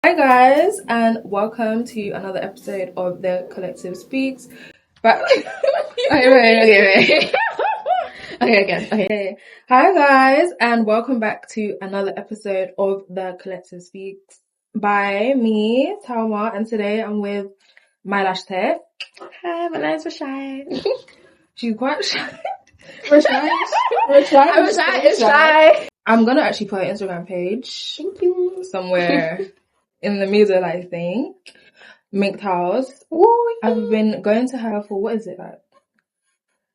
Hi guys, and welcome to another episode of The Collective Speaks. But okay. Okay, again. Okay. Hi guys, and welcome back to another episode of The Collective Speaks by me, Talma, and today I'm with my lash tech. Hi, my name's Rashai. She's quite shy. Rashai. I'm gonna actually put her Instagram page somewhere in the middle, I think. Minked House. I've been going to her for, what is it like?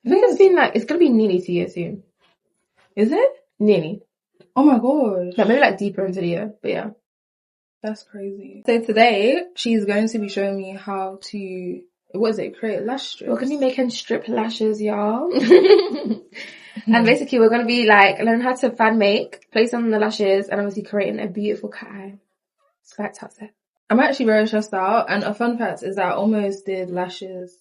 I think it's gonna be nearly 2 years soon. Is it? Nearly. Oh my god. Like maybe deeper into the year, but yeah. That's crazy. So today, she's going to be showing me how to, create lash strips. We're gonna be making strip lashes, y'all. And basically we're gonna be learning how to fan make, place on the lashes, and obviously creating a beautiful cat eye. So that's it. I'm actually very stressed out, and a fun fact is that I almost did lashes,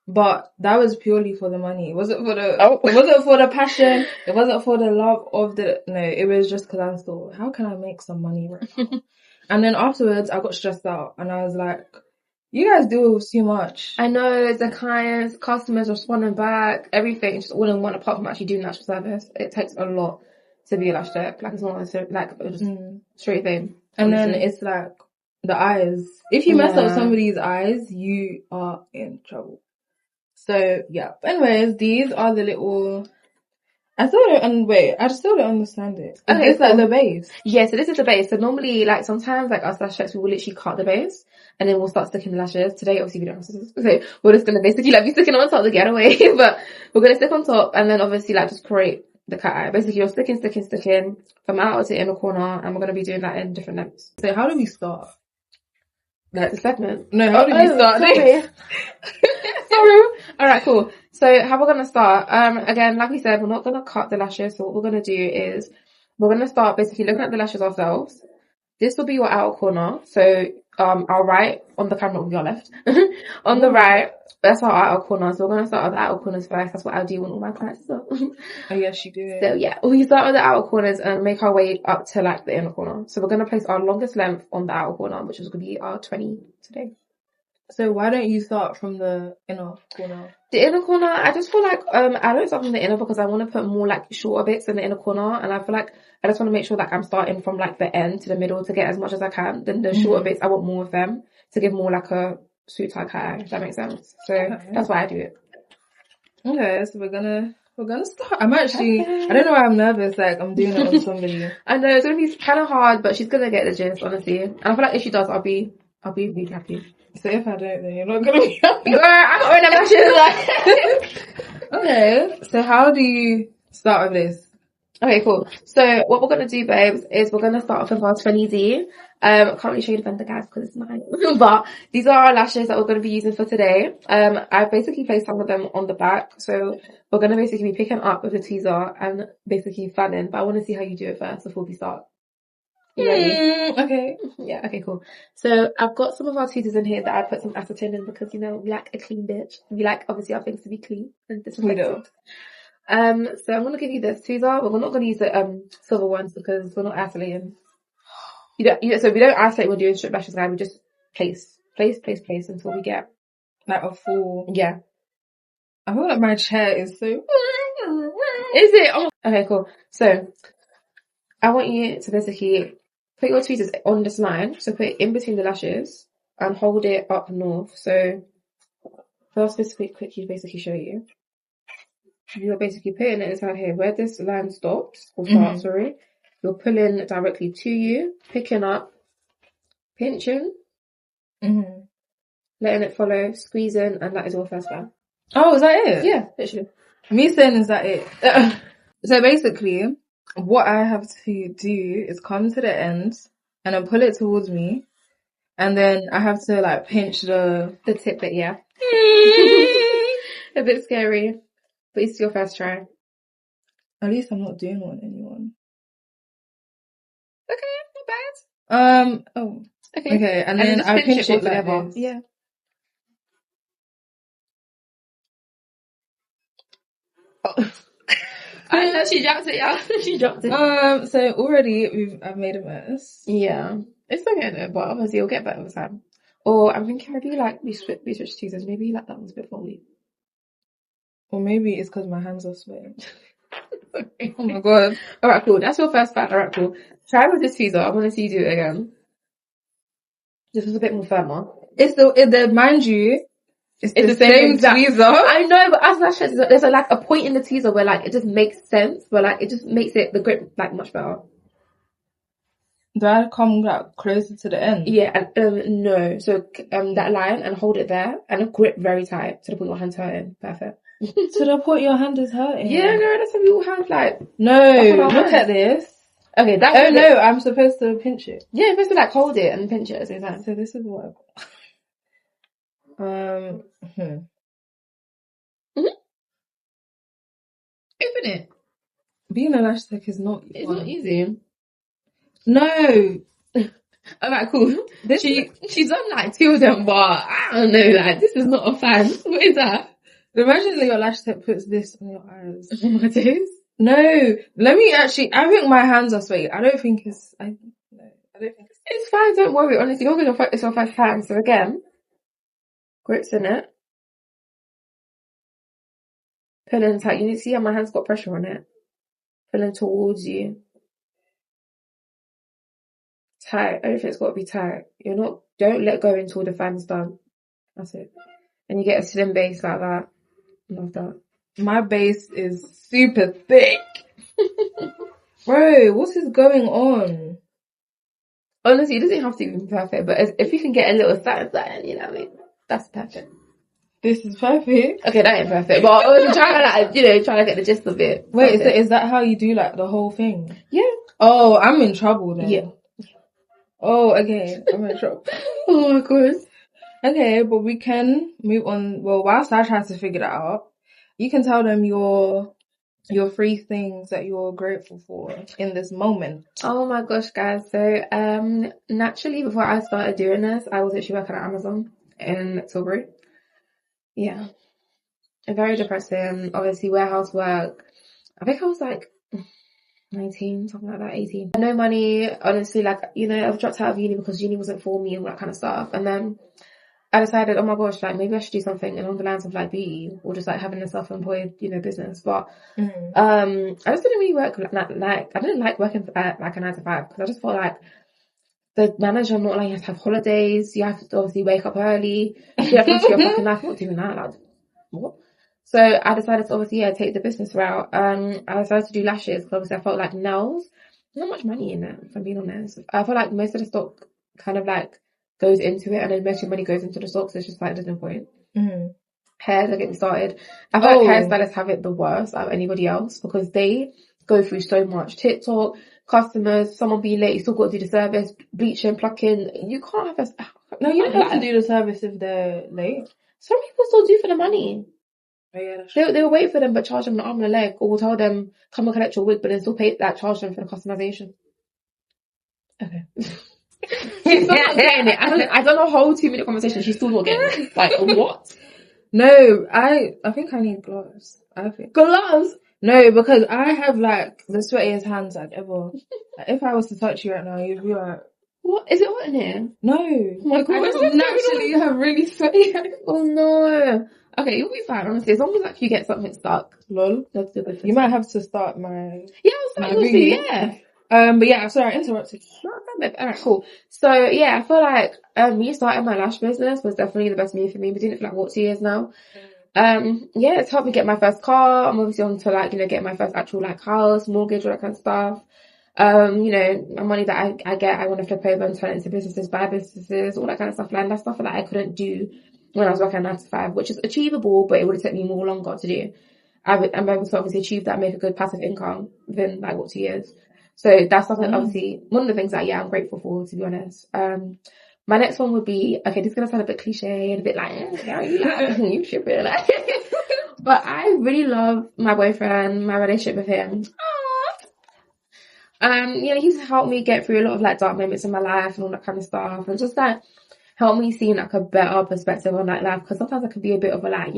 but that was purely for the money. It wasn't for the passion. It wasn't for the love of no, it was just because I thought, how can I make some money right now? And then afterwards, I got stressed out, and I was like, you guys do too much. I know, the clients, customers responding back, everything, just all in one, apart from actually doing natural service. It takes a lot to be a lash tech. It's not just straight thing. And then it's like the eyes. If you mess up somebody's eyes, you are in trouble. So yeah. But anyways, these are the little. I still don't understand it. Okay, it's like the base. Yeah, so this is the base. So normally, sometimes, us lash techs, we will literally cut the base, and then we'll start sticking the lashes. Today, obviously, we don't have scissors, so we're just gonna basically be sticking on top to get away. But we're gonna stick on top, and then obviously just create the cat eye. Basically, you're sticking from out to inner corner, and we're gonna be doing that in different lengths. So how do we start? The segment? No, how do we start? Sorry. Sorry. Alright, cool. So how we're gonna start, again, like we said, we're not gonna cut the lashes. So what we're gonna do is we're gonna start basically looking at the lashes ourselves. This will be your outer corner. So our right on the camera will be our left. On the right, that's our outer corner. So we're gonna start with the outer corners first. That's what I do when all my clients start. Oh yes, you do. So yeah, we start with the outer corners and make our way up to the inner corner. So we're gonna place our longest length on the outer corner, which is gonna be our 20 today. So why don't you start from the inner corner? The inner corner, I just feel I don't start from the inner because I want to put more shorter bits in the inner corner, and I feel I just want to make sure I'm starting from the end to the middle to get as much as I can. Then the shorter bits, I want more of them to give more a suit tie cat eye, if that makes sense. So that's why I do it. Okay, so we're gonna start. I'm actually, I don't know why I'm nervous, I'm doing it on somebody. I know, it's gonna be kind of hard, but she's gonna get the gist, honestly. And I feel if she does, I'll be really happy. So if I don't, then you're not gonna be happy. Girl, I'm not wearing them lashes. Okay, so how do you start with this? Okay, cool. So what we're gonna do, babes, is we're gonna start off with our 20D. I can't really show you the vendor, guys, because it's mine. But these are our lashes that we're gonna be using for today. I basically placed some of them on the back, so we're gonna basically be picking up with the tweezer and basically fanning. But I want to see how you do it first before we start. You ready? Okay. Yeah, okay, cool. So I've got some of our tweezers in here that I put some acetone in because, we like a clean bitch. We like, obviously, our things to be clean and disinfected. So I'm going to give you this tweezer, but we're not going to use the silver ones because we're not isolating. So we don't isolate when we're doing strip lashes, guys. We just place until we get a full. Yeah. I feel like my chair is so. Is it? Oh. Okay, cool. So I want you to basically put your tweezers on this line, so put it in between the lashes and hold it up north. So first, this quickly basically show you. You're basically putting it inside here where this line stops, or starts, sorry. You're pulling directly to you, picking up, pinching, letting it follow, squeezing, and that is all first line. Oh, is that it? Yeah, literally. Me saying is that it? So basically, what I have to do is come to the end and then pull it towards me, and then I have to pinch the tip bit, yeah. A bit scary, but it's your first try. At least I'm not doing one anyone. Okay, not bad. Okay, and then I pinch it like this. Yeah. Oh. I know she dropped it, y'all. She dropped it. So already I've made a mess. Yeah. It's okay though, but obviously you'll get better over time. Or I'm thinking maybe like we switch tweezers. Maybe like that one's a bit foldy. Or maybe it's because my hands are sweating. Oh my god. Alright, cool. That's your first fact. Alright, cool. Try with this tweezer. I want to see you do it again. This was a bit more firmer. Mind you, it's the same same tweezer. I know, but as lashes, there's like a point in the tweezer where like it just makes sense, but like it just makes the grip like much better. Do I come like closer to the end? Yeah, and no. So that line and hold it there and grip very tight to the point your hand's hurting. Perfect. To the point your hand is hurting. Yeah, no, that's how we all have like. No, look at this. Okay, that's. Oh no, I'm supposed to pinch it. Yeah, you're supposed to like hold it and pinch it at the same time. So this is what. Open it. Being a lash tech is not. It's not easy. No. Alright, cool. She's done like 2 of them, but I don't know, like this is not a fan. What is that? Imagine that your lash tech puts this on your eyes. On my toes? No. Let me actually. I think my hands are sweaty. I don't think it's. I don't think it's fine. Don't worry. Honestly, it's your first time. So again, grips in it. Pulling tight. You need to see how my hand's got pressure on it. Pulling towards you. Tight. Everything's got to be tight. Don't let go until the fan's done. That's it. And you get a slim base like that. Love that. My base is super thick. Bro, what is going on? Honestly, it doesn't have to be perfect, but if you can get a little something, you know what I mean? That's perfect. This is perfect. Okay, that ain't perfect, but I was trying to get the gist of it. Wait, is that how you do like the whole thing? Yeah. Oh, I'm in trouble then. Yeah. Oh, okay. I'm in trouble. Oh my god. Okay, but we can move on. Well, whilst I try to figure that out, you can tell them your 3 things that you're grateful for in this moment. Oh my gosh, guys. So, naturally, before I started doing this, I was actually working at Amazon in Tilbury. Yeah. Very depressing. Obviously, warehouse work. I think I was like 19, something like that, 18. No money. Honestly, like, I've dropped out of uni because uni wasn't for me and all that kind of stuff. And then I decided, oh my gosh, like maybe I should do something along the lines of like beauty or just like having a self-employed, business. But I just didn't really work like I didn't like working at like a 9 to 5 because I just felt like the manager not allowing you to have holidays. You have to obviously wake up early. You have to live your fucking life. Not doing that. Like, what? So I decided to obviously take the business route. I decided to do lashes because obviously I felt like nails. There's not much money in it, if I'm being honest. I feel like most of the stock kind of like goes into it, and then most of your money goes into the stock, so it's just like there's no point. Hair, don't get me started. I feel like hairstylists have it the worst out of anybody else because they go through so much. TikTok, customers, someone be late, you still got to do the service, bleaching, plucking. You can't have No, you don't have to do the service if they're late. Some people still do for the money. Oh, yeah, that's true. They'll wait for them but charge them an arm and a leg, or we'll tell them come and collect your wig but then still charge them for the customization. Okay. She's still not getting it. I don't know a whole 2-minute conversation. She's still not getting it. Like, what? No, I think I need gloves. Gloves? No, because I have like the sweatiest hands I've ever. Like, if I was to touch you right now, you'd be like, what? Is it hot in here? No. Oh my god. I just naturally have really sweaty hands. Oh no. Okay, you'll be fine, honestly. As long as like you get something stuck. Lol. That's the good. You might have to start my. Yeah, I'll start yours too, yeah. But yeah, sorry, I interrupted. Alright, cool. So yeah, I feel like me starting my lash business was definitely the best move for me. I've been doing it for like 2 years now. Yeah, it's helped me get my first car. I'm obviously on to like, get my first actual like house, mortgage, all that kind of stuff. My money that I get, I want to flip over and turn it into businesses, buy businesses, all that kind of stuff. Like that stuff that I couldn't do when I was working 9 to 5, which is achievable, but it would have taken me more longer to do. I'm able to obviously achieve that, make a good passive income within like 2 years. So that's something obviously one of the things that I'm grateful for, to be honest. My next one would be, okay, this is gonna sound a bit cliche and a bit like, you should be like, but I really love my boyfriend, my relationship with him. He's helped me get through a lot of like dark moments in my life and all that kind of stuff, and just like help me see like a better perspective on like life, because sometimes I can be a bit of a like,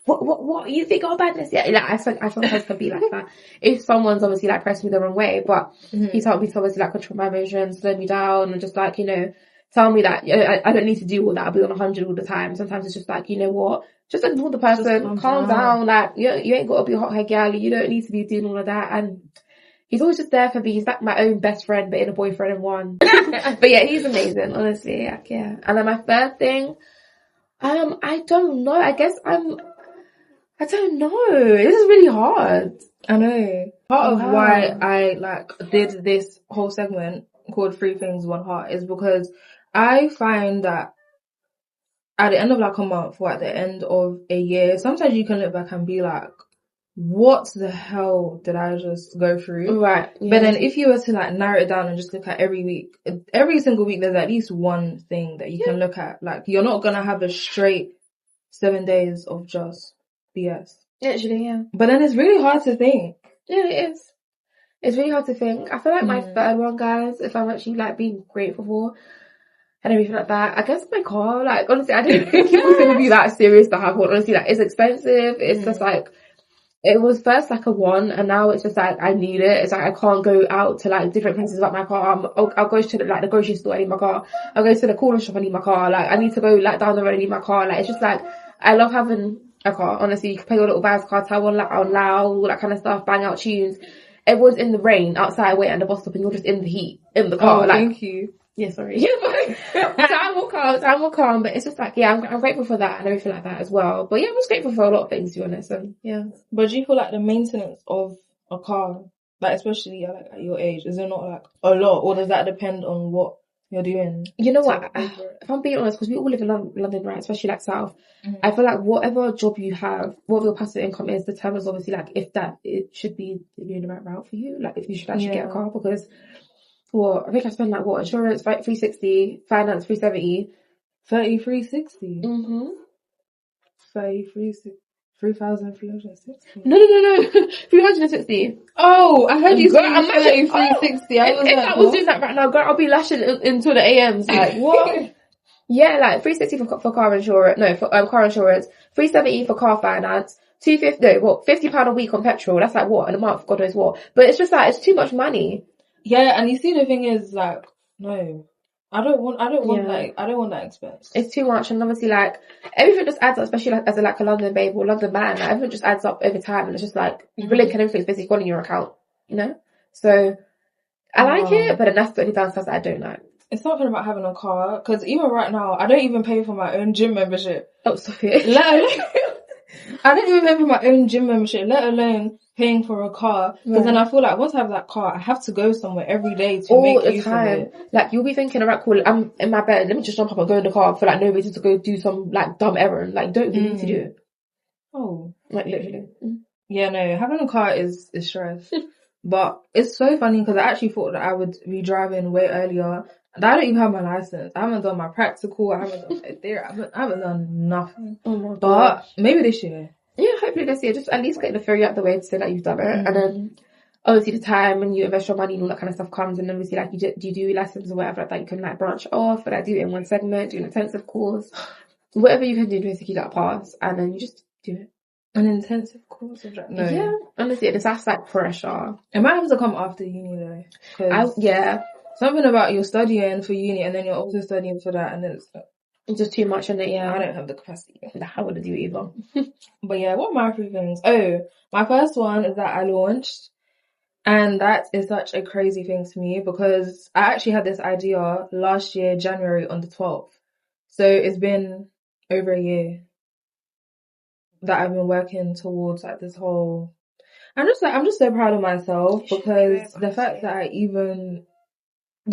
what, you think I'm badness? Yeah, like, I sometimes can be like that. If someone's obviously like pressed me the wrong way, but he told me to obviously like control my emotions, slow me down, and just like, you know, tell me that I don't need to do all that. I'll be on 100 all the time. Sometimes it's just like, you know what? Just ignore the person, calm down. Like, you ain't got to be a hothead gal. You don't need to be doing all of that. And he's always just there for me. He's like my own best friend, but in a boyfriend in one. But yeah, he's amazing, honestly. Like, yeah. And then my third thing, I don't know. I don't know. This is really hard. I know. Part of why I like did this whole segment called Three Things, One Heart is because I find that at the end of like a month or at the end of a year, sometimes you can look back and be like, what the hell did I just go through? Right. Yeah. But then if you were to like narrow it down and just look at every week, every single week, there's at least one thing that you can look at. Like, you're not gonna have a straight 7 days of just BS. Literally, yeah. But then it's really hard to think. Yeah, it is. It's really hard to think. I feel like my third one, guys, if I'm actually like being grateful for and everything like that, I guess my car. Like, honestly, I didn't think it was gonna be that serious to have one. Honestly, like, it's expensive. It's just like, it was first like a one, and now it's just like I need it. It's like I can't go out to like different places without my car. I'll go to the grocery store, I need my car. I'll go to the corner shop, I need my car. Like, I need to go like down the road, I need my car. Like, it's just like, I love having a car. Honestly, you can play your little vibes cartel on loud, all that kind of stuff, bang out tunes. Everyone's in the rain outside waiting at the bus stop, and you're just in the heat in the car. Oh, like, thank you. Yeah, sorry. Time will come, but it's just like, yeah, I'm grateful for that and everything like that as well. But yeah, I'm just grateful for a lot of things, to be honest. And yeah. But do you feel like the maintenance of a car, like especially like at your age, is it not like a lot, or does that depend on what you're doing? You know what? If I'm being honest, because we all live in London, right? Especially like South. I feel like whatever job you have, whatever your passive income is, determines obviously like if it should be the right route for you. Like, if you should actually get a car, because. Well, I think I spend like insurance 360, finance 370, 360. 3,360. No, 360. Oh, I heard you say 3,360. I was doing that right now, girl, I'll be lashing until the AMs. Like, what? Yeah, like 360 for car insurance. No, for car insurance. 370 for car finance. 250. No, £50 a week on petrol. That's like what in a month? God knows what. But it's just like, it's too much money. Yeah, and you see, the thing is, like, no, I don't want that expense. It's too much, and obviously, like, everything just adds up, especially like as a London babe or London man. Like, everything just adds up over time, and it's just like you blink and everything's basically gone in your account, you know. So I like it, but then that's the only downside that I don't like. It's something about having a car, because even right now, I don't even pay for my own gym membership. Oh, stop it. I don't even pay for my own gym membership, let alone paying for a car. Because then I feel like once I have that car, I have to go somewhere every day to make use of it. Like, you'll be thinking, alright, cool, I'm in my bed, let me just jump up and go in the car for like no reason to go do some like dumb errand. Like, don't even need to do it. Oh. Like, literally. Yeah, no, having a car is stress. But it's so funny because I actually thought that I would be driving way earlier. And I don't even have my license. I haven't done my practical. I haven't done my theory. I haven't done nothing. Oh my God. But maybe this year. Yeah, hopefully this year. Just at least get the theory out the way to say that you've done it. And then obviously the time when you invest your money and all that kind of stuff comes, and obviously like you do your lessons or whatever like that, you can like branch off, but like do it in one segment, do an intensive course. Whatever you can do to basically like pass, and then you just do it. An intensive course of that? No. Yeah, honestly, that's like pressure. It might have to come after uni though. Yeah. Something about you're studying for uni and then you're also studying for that, and then it's just too much in it, yeah. I don't have the capacity. I wouldn't do it either. But yeah, what are my 3 things? Oh, my first one is that I launched. And that is such a crazy thing to me because I actually had this idea last year, January on the 12th. So it's been over a year that I've been working towards like this whole... I'm just so proud of myself because the fact that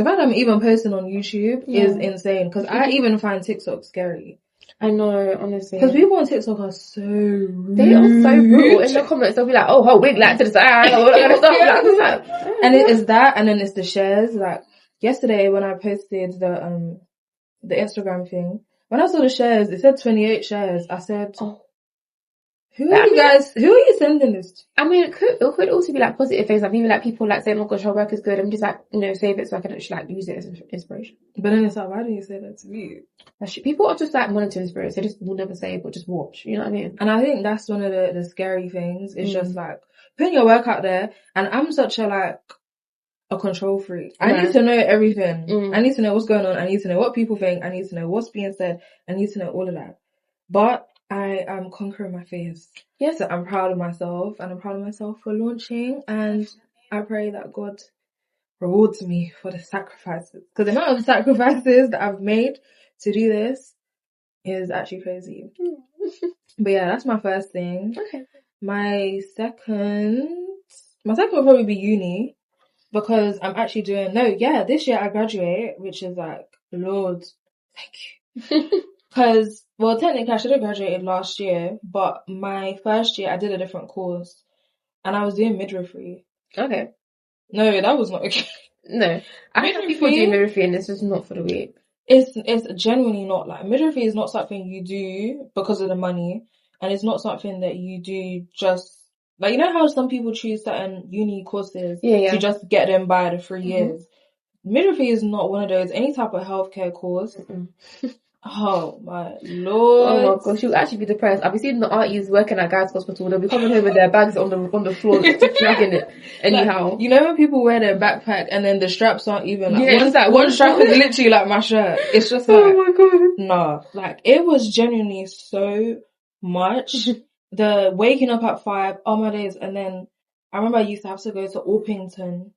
I'm even posting on YouTube is insane because I even find TikTok scary. I know, honestly. Because people on TikTok are so rude. They are so brutal. In the comments, they'll be like, oh, wig like to the side, all that kind of stuff. And it is that, and then it's the shares. Like, yesterday when I posted the Instagram thing, when I saw the shares, it said 28 shares. I said, Who are you sending this to? I mean, it could also be like positive things, like maybe like people like saying, oh gosh, her work is good, and just like, save it so I can actually like use it as inspiration. But then it's like, why do you say that to me? People are just like monitoring spirits, they just will never say, but just watch, you know what I mean? And I think that's one of the scary things, it's just like, putting your work out there, and I'm such a control freak. I need to know everything. I need to know what's going on, I need to know what people think, I need to know what's being said, I need to know all of that. But I am conquering my fears. Yes. So I'm proud of myself, and I'm proud of myself for launching, and I pray that God rewards me for the sacrifices. Because the amount of sacrifices that I've made to do this is actually crazy. But yeah, that's my first thing. Okay. My second will probably be uni, because I'm actually this year I graduate, which is like, Lord, thank you. Because, well, technically I should have graduated last year, but my first year I did a different course, and I was doing midwifery. Okay. No, that was not okay. No. I have people do midwifery and it's just not for the week. It's genuinely not. Like, midwifery is not something you do because of the money, and it's not something that you do just, like, you know how some people choose certain uni courses to just get them by the 3 years? Midwifery is not one of those. Any type of healthcare course. Oh my Lord. Oh my gosh, you'll actually be depressed. I've been seeing the aunties working at Guy's hospital. They'll be coming home with their bags on the floor, dragging it. Anyhow. Like, you know when people wear their backpack and then the straps aren't even like, one strap is literally like my shirt. It's just like, oh my god. Nah. Like, it was genuinely so much. The waking up at 5, oh my days. And then I remember I used to have to go to Orpington.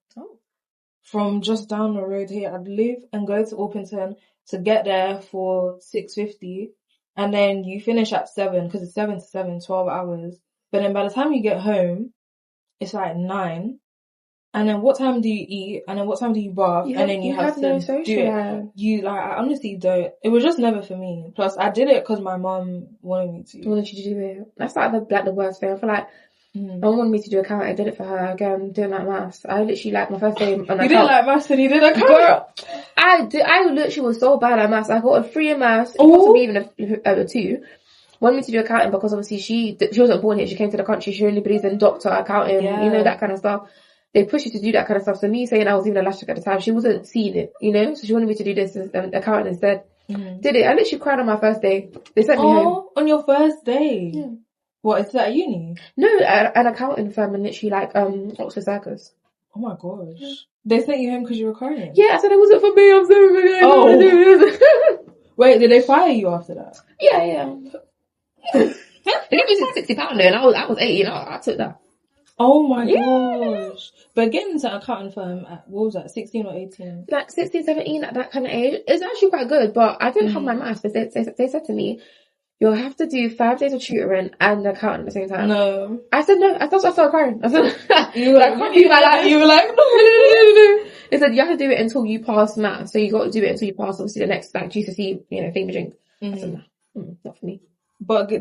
From just down the road here. I'd live and go to Orpington to get there for 6:50, and then you finish at 7, because it's 7 to 7, 12 hours. But then by the time you get home, it's like 9. And then what time do you eat? And then what time do you bath? And then you have to do it. I honestly don't. It was just never for me. Plus, I did it because my mum wanted me to. Wanted you to do it. That's like the worst thing. I feel like my mum wanted me to do accounting. I did it for her. Again, doing like maths. I literally, like, my first day on account. You didn't like maths and you did accounting? Girl, I literally was so bad at maths. I got a 3 in maths, possibly even a 2. Wanted me to do accounting because obviously she wasn't born here. She came to the country. She only believes in doctor, accounting, that kind of stuff. They push you to do that kind of stuff. So me saying I was even a lash at the time, she wasn't seeing it, So she wanted me to do this accounting instead. Did it. I literally cried on my first day. They sent me home. On your first day? Yeah. What, is that at uni? No, an accounting firm, and literally like Oxford Circus. Oh my gosh. They sent you home because you were crying? Yeah, I said it wasn't for me, I'm sorry. Oh. Wait, did they fire you after that? Yeah. They gave me £60 there, and I was 18. I took that. Oh my gosh. But getting into an accounting firm at, what was that, 16 or 18? Like 16, 17, at that kind of age, it's actually quite good, but I didn't have my maths. They said to me, you'll have to do 5 days of tutoring and accounting at the same time. No. I said no. I started crying. I said, you were like, no. They said you have to do it until you pass maths. So you got to do it until you pass, obviously, the next like GCSE, thingamajig. I said, no, not for me. But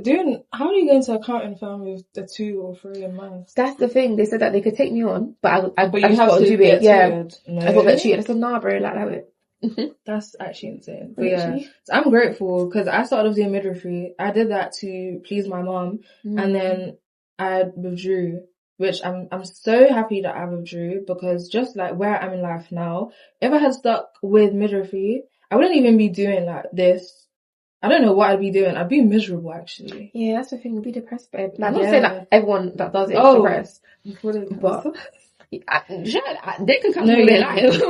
how do you go into accounting firm with the 2 or 3 in maths? That's the thing. They said that they could take me on, but I you just have got to do it. Yeah, no. I got that cheated. I said, nah, bro, like that. That's actually insane. But yeah, so I'm grateful because I started off doing midwifery. I did that to please my mom, and then I withdrew, which I'm so happy that I withdrew, because just like where I am in life now, if I had stuck with midwifery, I wouldn't even be doing like this. I don't know what I'd be doing. I'd be miserable, actually. Yeah, that's the thing. You'd be depressed, babe. Like, I'm not saying that everyone that does it is depressed, but they can come to their life.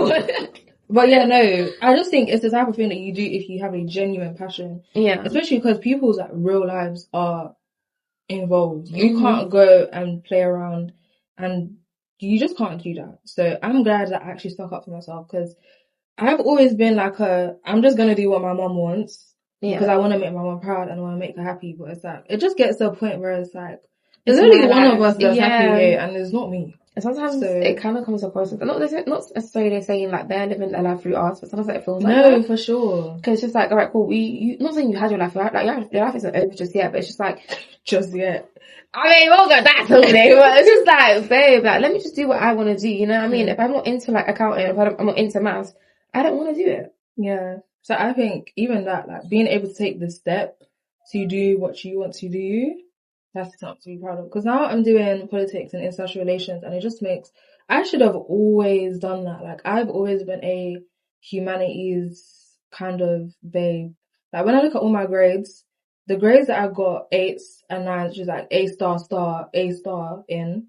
But yeah, no, I just think it's the type of thing that you do if you have a genuine passion. Yeah. Especially because people's like real lives are involved. You can't go and play around, and you just can't do that. So I'm glad that I actually stuck up for myself, because I've always been like I'm just going to do what my mom wants. Yeah. Because I want to make my mom proud and I want to make her happy. But it's like, it just gets to a point where it's like, there's only one of us that's happy here, and it's not me. And sometimes it kind of comes across as, not necessarily saying like they're living their life through us, but sometimes it feels like that. No, for sure. Because it's just like, alright, cool, not saying you had your life, right? Like, your life isn't over just yet, but it's just like... Just yet. I mean, we'll go back to it, but it's just like, babe, like, let me just do what I want to do, you know what I mean? If I'm not into like accounting, if I'm not into maths, I don't want to do it. Yeah. So I think even that, like, being able to take the step to do what you want to do, That's something to be proud of. Because now I'm doing politics and international relations, and it just makes. I should have always done that. Like, I've always been a humanities kind of babe. Like, when I look at all my grades, the grades that I got 8s and 9s, which is like A star, star, A star in,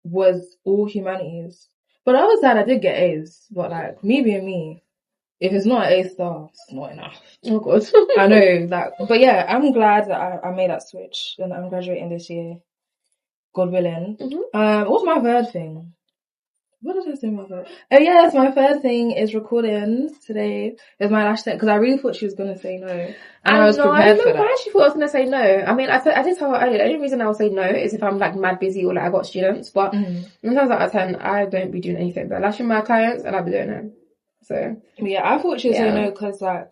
was all humanities. But I was sad I did get A's. But like, me being me, if it's not an A star, it's not enough. Oh god. I know that, but yeah, I'm glad that I made that switch and I'm graduating this year, God willing. What's my third thing? What did I say my third? Oh yes, my third thing is recording today. It's my last day because I really thought she was gonna say no, and I was prepared for that. Why she thought I was gonna say no. I mean, I did tell her earlier. The only reason I would say no is if I'm like mad busy or like I got students. But 9 times out of 10, I don't be doing anything. But lashing my clients and I'll be doing it. So yeah, I thought she would say no because like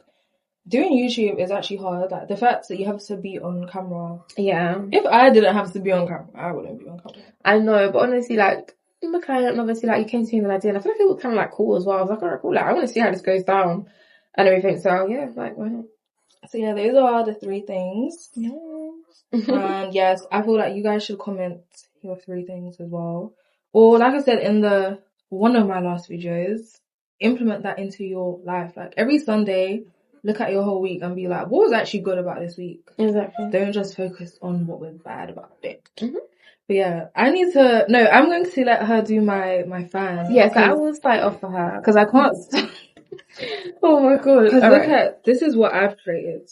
doing YouTube is actually hard. Like the fact that you have to be on camera. Yeah. If I didn't have to be on camera, I wouldn't be on camera. I know, but honestly, like my client, obviously, like you came to me with an idea, and I feel like it was kind of like cool as well. I was like, alright, cool. Like I want to see how this goes down and everything. So yeah, like why not? So yeah, those are the 3 things. And yes, I feel like you guys should comment your 3 things as well. Or like I said in one of my last videos, implement that into your life. Like every Sunday, look at your whole week and be like, what was actually good about this week? Exactly. Don't just focus on what was bad about it. But yeah, I'm going to let her do my fans. Yes, I will start off for her. Because I can't. Oh my god. Because look at, this is what I've created.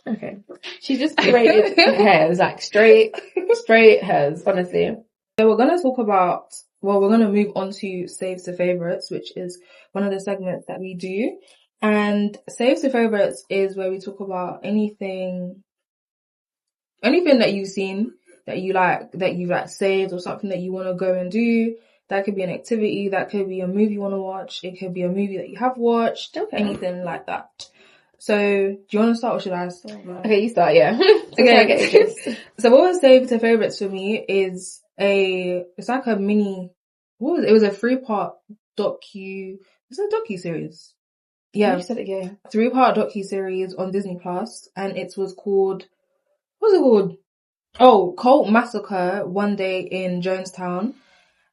Okay. She just created hairs, like straight hairs, honestly. So we're going to talk about, we're going to move on to Saves to Favorites, which is one of the segments that we do. And Saves to Favorites is where we talk about anything that you've seen, that you like, that you've like saved, or something that you want to go and do. That could be an activity, that could be a movie you want to watch, it could be a movie that you have watched, anything like that. So, do you want to start or should I start? Okay, you start, yeah. Okay. So what was Saved to Favorites for me is it's like a mini, it was a 3-part it's a docu-series. Yeah. You said it, yeah. 3-part docu-series on Disney Plus, and it was called, what was it called? Oh, Cult Massacre, One Day in Jonestown.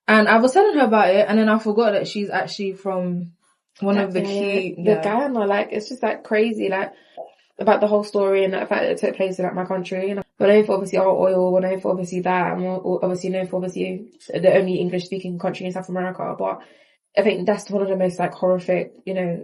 And I was telling her about it, and then I forgot that she's actually from one of the key... The Ghana, like, it's just like crazy, like, about the whole story and the fact that it took place in like my country. And we're known for obviously our oil, we're known for obviously that, and we're obviously known for obviously the only English speaking country in South America. But I think that's one of the most like horrific,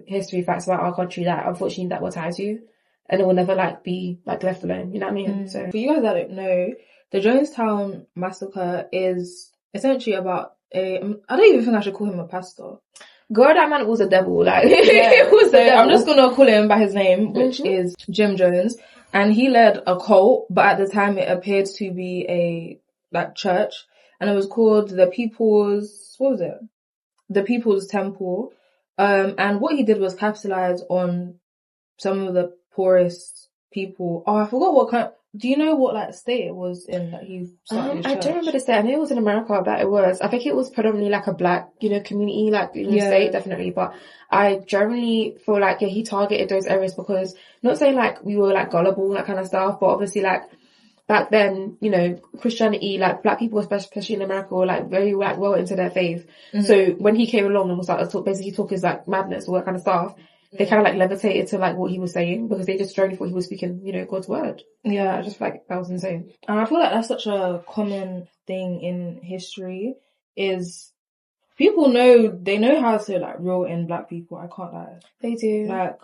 history facts about our country that unfortunately that will tie to you, and it will never like be like left alone. You know what I mean? So for you guys that don't know, the Jonestown massacre is essentially about I don't even think I should call him a pastor. Girl, that man was a devil. Like, it was the devil. I'm just gonna call him by his name, which is Jim Jones, and he led a cult, but at the time it appeared to be a like church, and it was called the People's Temple. And what he did was capitalize on some of the poorest people. Oh, I forgot what kind. Do you know what like state it was in that he started his church? I don't remember the state. I know it was in America that it was. I think it was predominantly like a black, community, like state, definitely. But I generally feel like he targeted those areas because, not saying like we were like gullible, that kind of stuff, but obviously like back then, Christianity, like black people, especially in America, were like very like well into their faith. So when he came along and was like basically talk his like madness, all that kind of stuff, they kind of like levitated to like what he was saying because they just strongly thought he was speaking, God's word. Yeah, I just feel like that was insane. And I feel like that's such a common thing in history is people they know how to like reel in black people. I can't lie. They do. Like,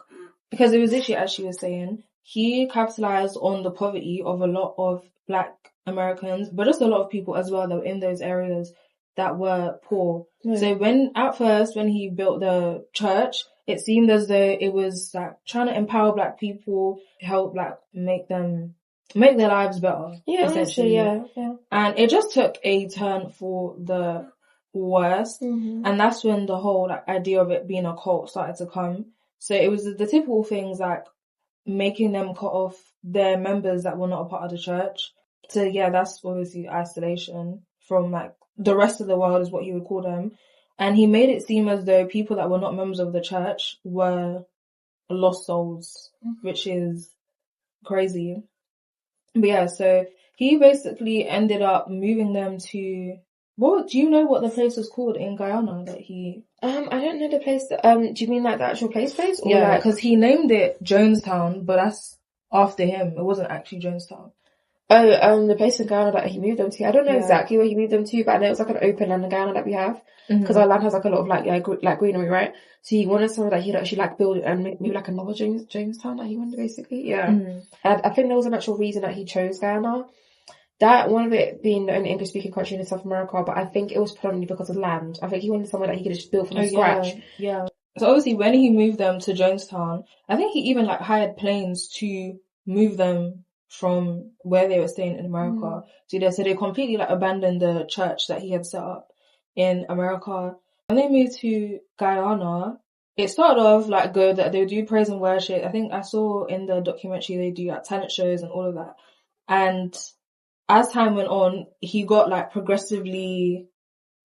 because it was literally, as she was saying, he capitalized on the poverty of a lot of black Americans, but just a lot of people as well that were in those areas that were poor. Yeah. So when he built the church, it seemed as though it was like trying to empower black people, help like make their lives better. Yeah, essentially, yeah. And it just took a turn for the worst. And that's when the whole like idea of it being a cult started to come. So it was the typical things like making them cut off their members that were not a part of the church. So yeah, that's obviously isolation from like the rest of the world is what he would call them. And he made it seem as though people that were not members of the church were lost souls, which is crazy. But yeah, so he basically ended up moving them to, do you know what the place was called in Guyana that he... I don't know the place. Do you mean like the actual place? Or Yeah, like... because he named it Jonestown, but that's after him. It wasn't actually Jonestown. Oh, the place in Ghana that he moved them to. I don't know exactly where he moved them to, but I know it's like an open land in Ghana that we have. Because our land has like a lot of like greenery, right? So he wanted somewhere that he'd actually like build and maybe like another Jonestown that he wanted, basically. Yeah. And I think there was an actual reason that he chose Ghana. That one of it being the only English speaking country in South America, but I think it was probably because of land. I think he wanted somewhere that he could just build from scratch. Yeah. So obviously when he moved them to Jonestown, I think he even like hired planes to move them from where they were staying in America to there. So they completely like abandoned the church that he had set up in America. When they moved to Guyana, it started off like good, that they would do praise and worship. I think I saw in the documentary they do like talent shows and all of that. And as time went on, he got like progressively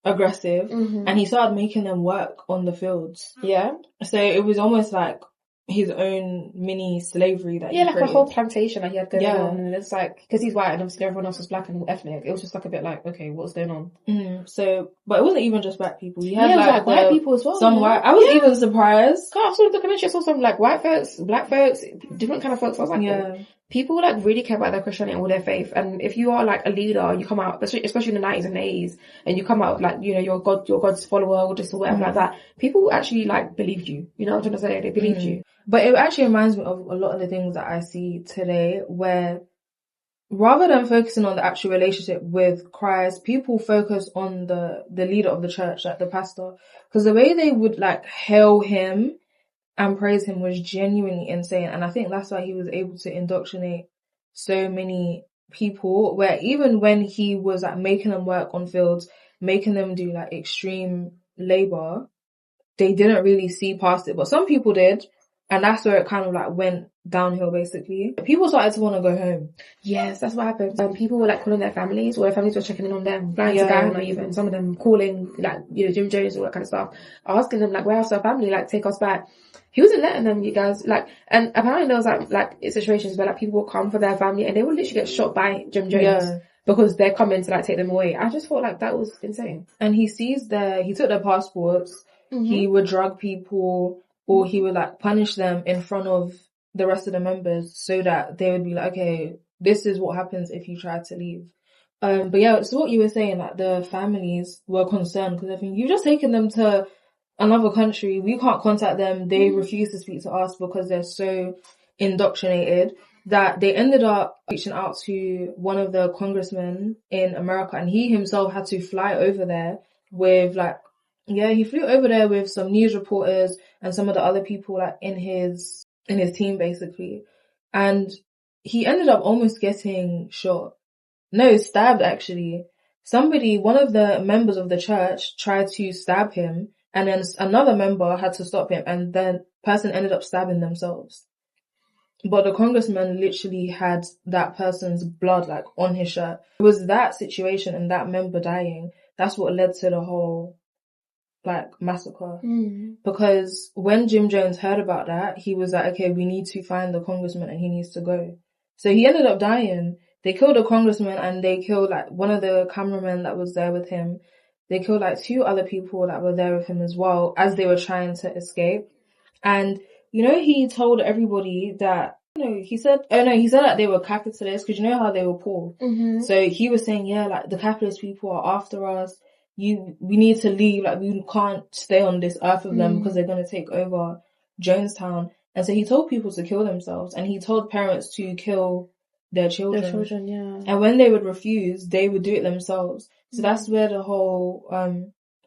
aggressive and he started making them work on the fields. Yeah. So it was almost like his own mini slavery that he like created. A whole plantation that he had going on, and it's like, because he's white and obviously everyone else was black and ethnic, it was just like a bit like, okay, what's going on? So, but it wasn't even just black people. He had like white people as well. Some white. I was even surprised. God, I saw the documentary. I saw some like white folks, black folks, different kind of folks. I was like, oh. People like really care about their Christianity and all their faith. And if you are like a leader, you come out, especially in the 90s and 80s, and you come out like, you know, you're God's follower or just or whatever like that. People actually like believed you. You know what I'm trying to say? They believed you. But it actually reminds me of a lot of the things that I see today, where rather than focusing on the actual relationship with Christ, people focus on the leader of the church, like the pastor. Because the way they would like hail him and praise him was genuinely insane. And I think that's why he was able to indoctrinate so many people, where even when he was like making them work on fields, making them do like extreme labor, they didn't really see past it. But some people did. And that's where it kind of like went downhill, basically. People started to want to go home. Yes, that's what happened. People were like calling their families, or their families were checking in on them, flying to Ghana even. Some of them calling, like, you know, Jim Jones, all that kind of stuff. Asking them, like, where's our family? Like, take us back. He wasn't letting them, you guys. Like, and apparently there was like situations where like people would come for their family and they would literally get shot by Jim Jones. Because they're coming to like take them away. I just thought like that was insane. And he took their passports. He would drug people, or he would like punish them in front of the rest of the members so that they would be like, okay, this is what happens if you try to leave. But yeah, so what you were saying, like the families were concerned because I think you've just taken them to another country. We can't contact them. They refuse to speak to us because they're so indoctrinated that they ended up reaching out to one of the congressmen in America, and he himself had to fly over there with he flew over there with some news reporters and some of the other people like in his team basically. And he ended up almost getting shot. No, stabbed actually. One of the members of the church tried to stab him, and then another member had to stop him, and the person ended up stabbing themselves. But the congressman literally had that person's blood like on his shirt. It was that situation and that member dying. That's what led to the whole like massacre. Because when Jim Jones heard about that, he was like, okay, we need to find the congressman and he needs to go. So he ended up dying. They killed the congressman and they killed like one of the cameramen that was there with him. They killed like 2 other people that were there with him as well as they were trying to escape. And you know, he told everybody that, he said that they were capitalists because you know how they were poor. So he was saying, yeah, like the capitalist people are after us. We need to leave. Like we can't stay on this earth with them because they're going to take over Jonestown. And so he told people to kill themselves, and he told parents to kill their children. And when they would refuse, they would do it themselves. So that's where the whole,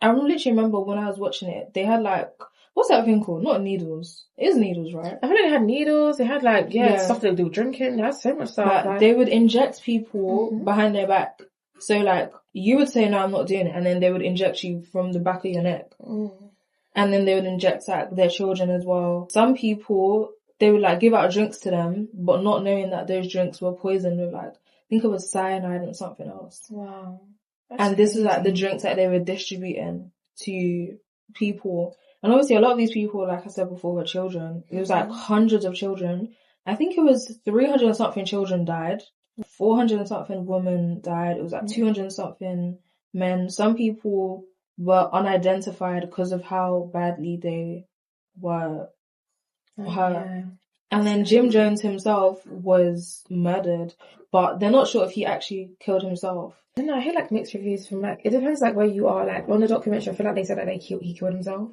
I literally remember when I was watching it, they had like, what's that thing called? Not needles. It is needles, right? I think they had needles. They had like, stuff that they were drinking. They had so much stuff. Like, they would inject people behind their back. So like, you would say, no, I'm not doing it. And then they would inject you from the back of your neck. And then they would inject like their children as well. Some people, they would like give out drinks to them, but not knowing that those drinks were poisoned with like, I think it was cyanide and something else. Wow. And this is like the drinks that they were distributing to people. And obviously a lot of these people, like I said before, were children. It was like hundreds of children. I think it was 300 and something children died. 400 and something women died. It was like 200 and something men. Some people were unidentified because of how badly they were hurt. Yeah. And then Jim Jones himself was murdered, but they're not sure if he actually killed himself. I don't know, I hear like mixed reviews from like, it depends like where you are. Like on the documentary, I feel like they said that he killed himself.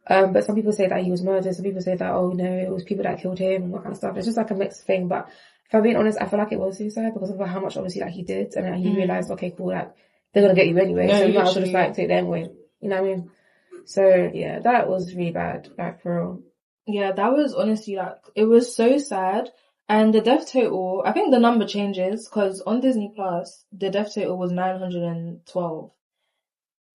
But some people say that he was murdered. Some people say that, oh no, it was people that killed him and that kind of stuff. It's just like a mixed thing. But if I'm being honest, I feel like it was suicide because of how much obviously like he did, and like, he realized, okay, cool, like they're gonna get you anyway, so you might as well just like take them away. You know what I mean? So yeah, that was really bad, like for real. Yeah, that was honestly like, it was so sad. And the death total, I think the number changes because on Disney Plus, the death total was 912.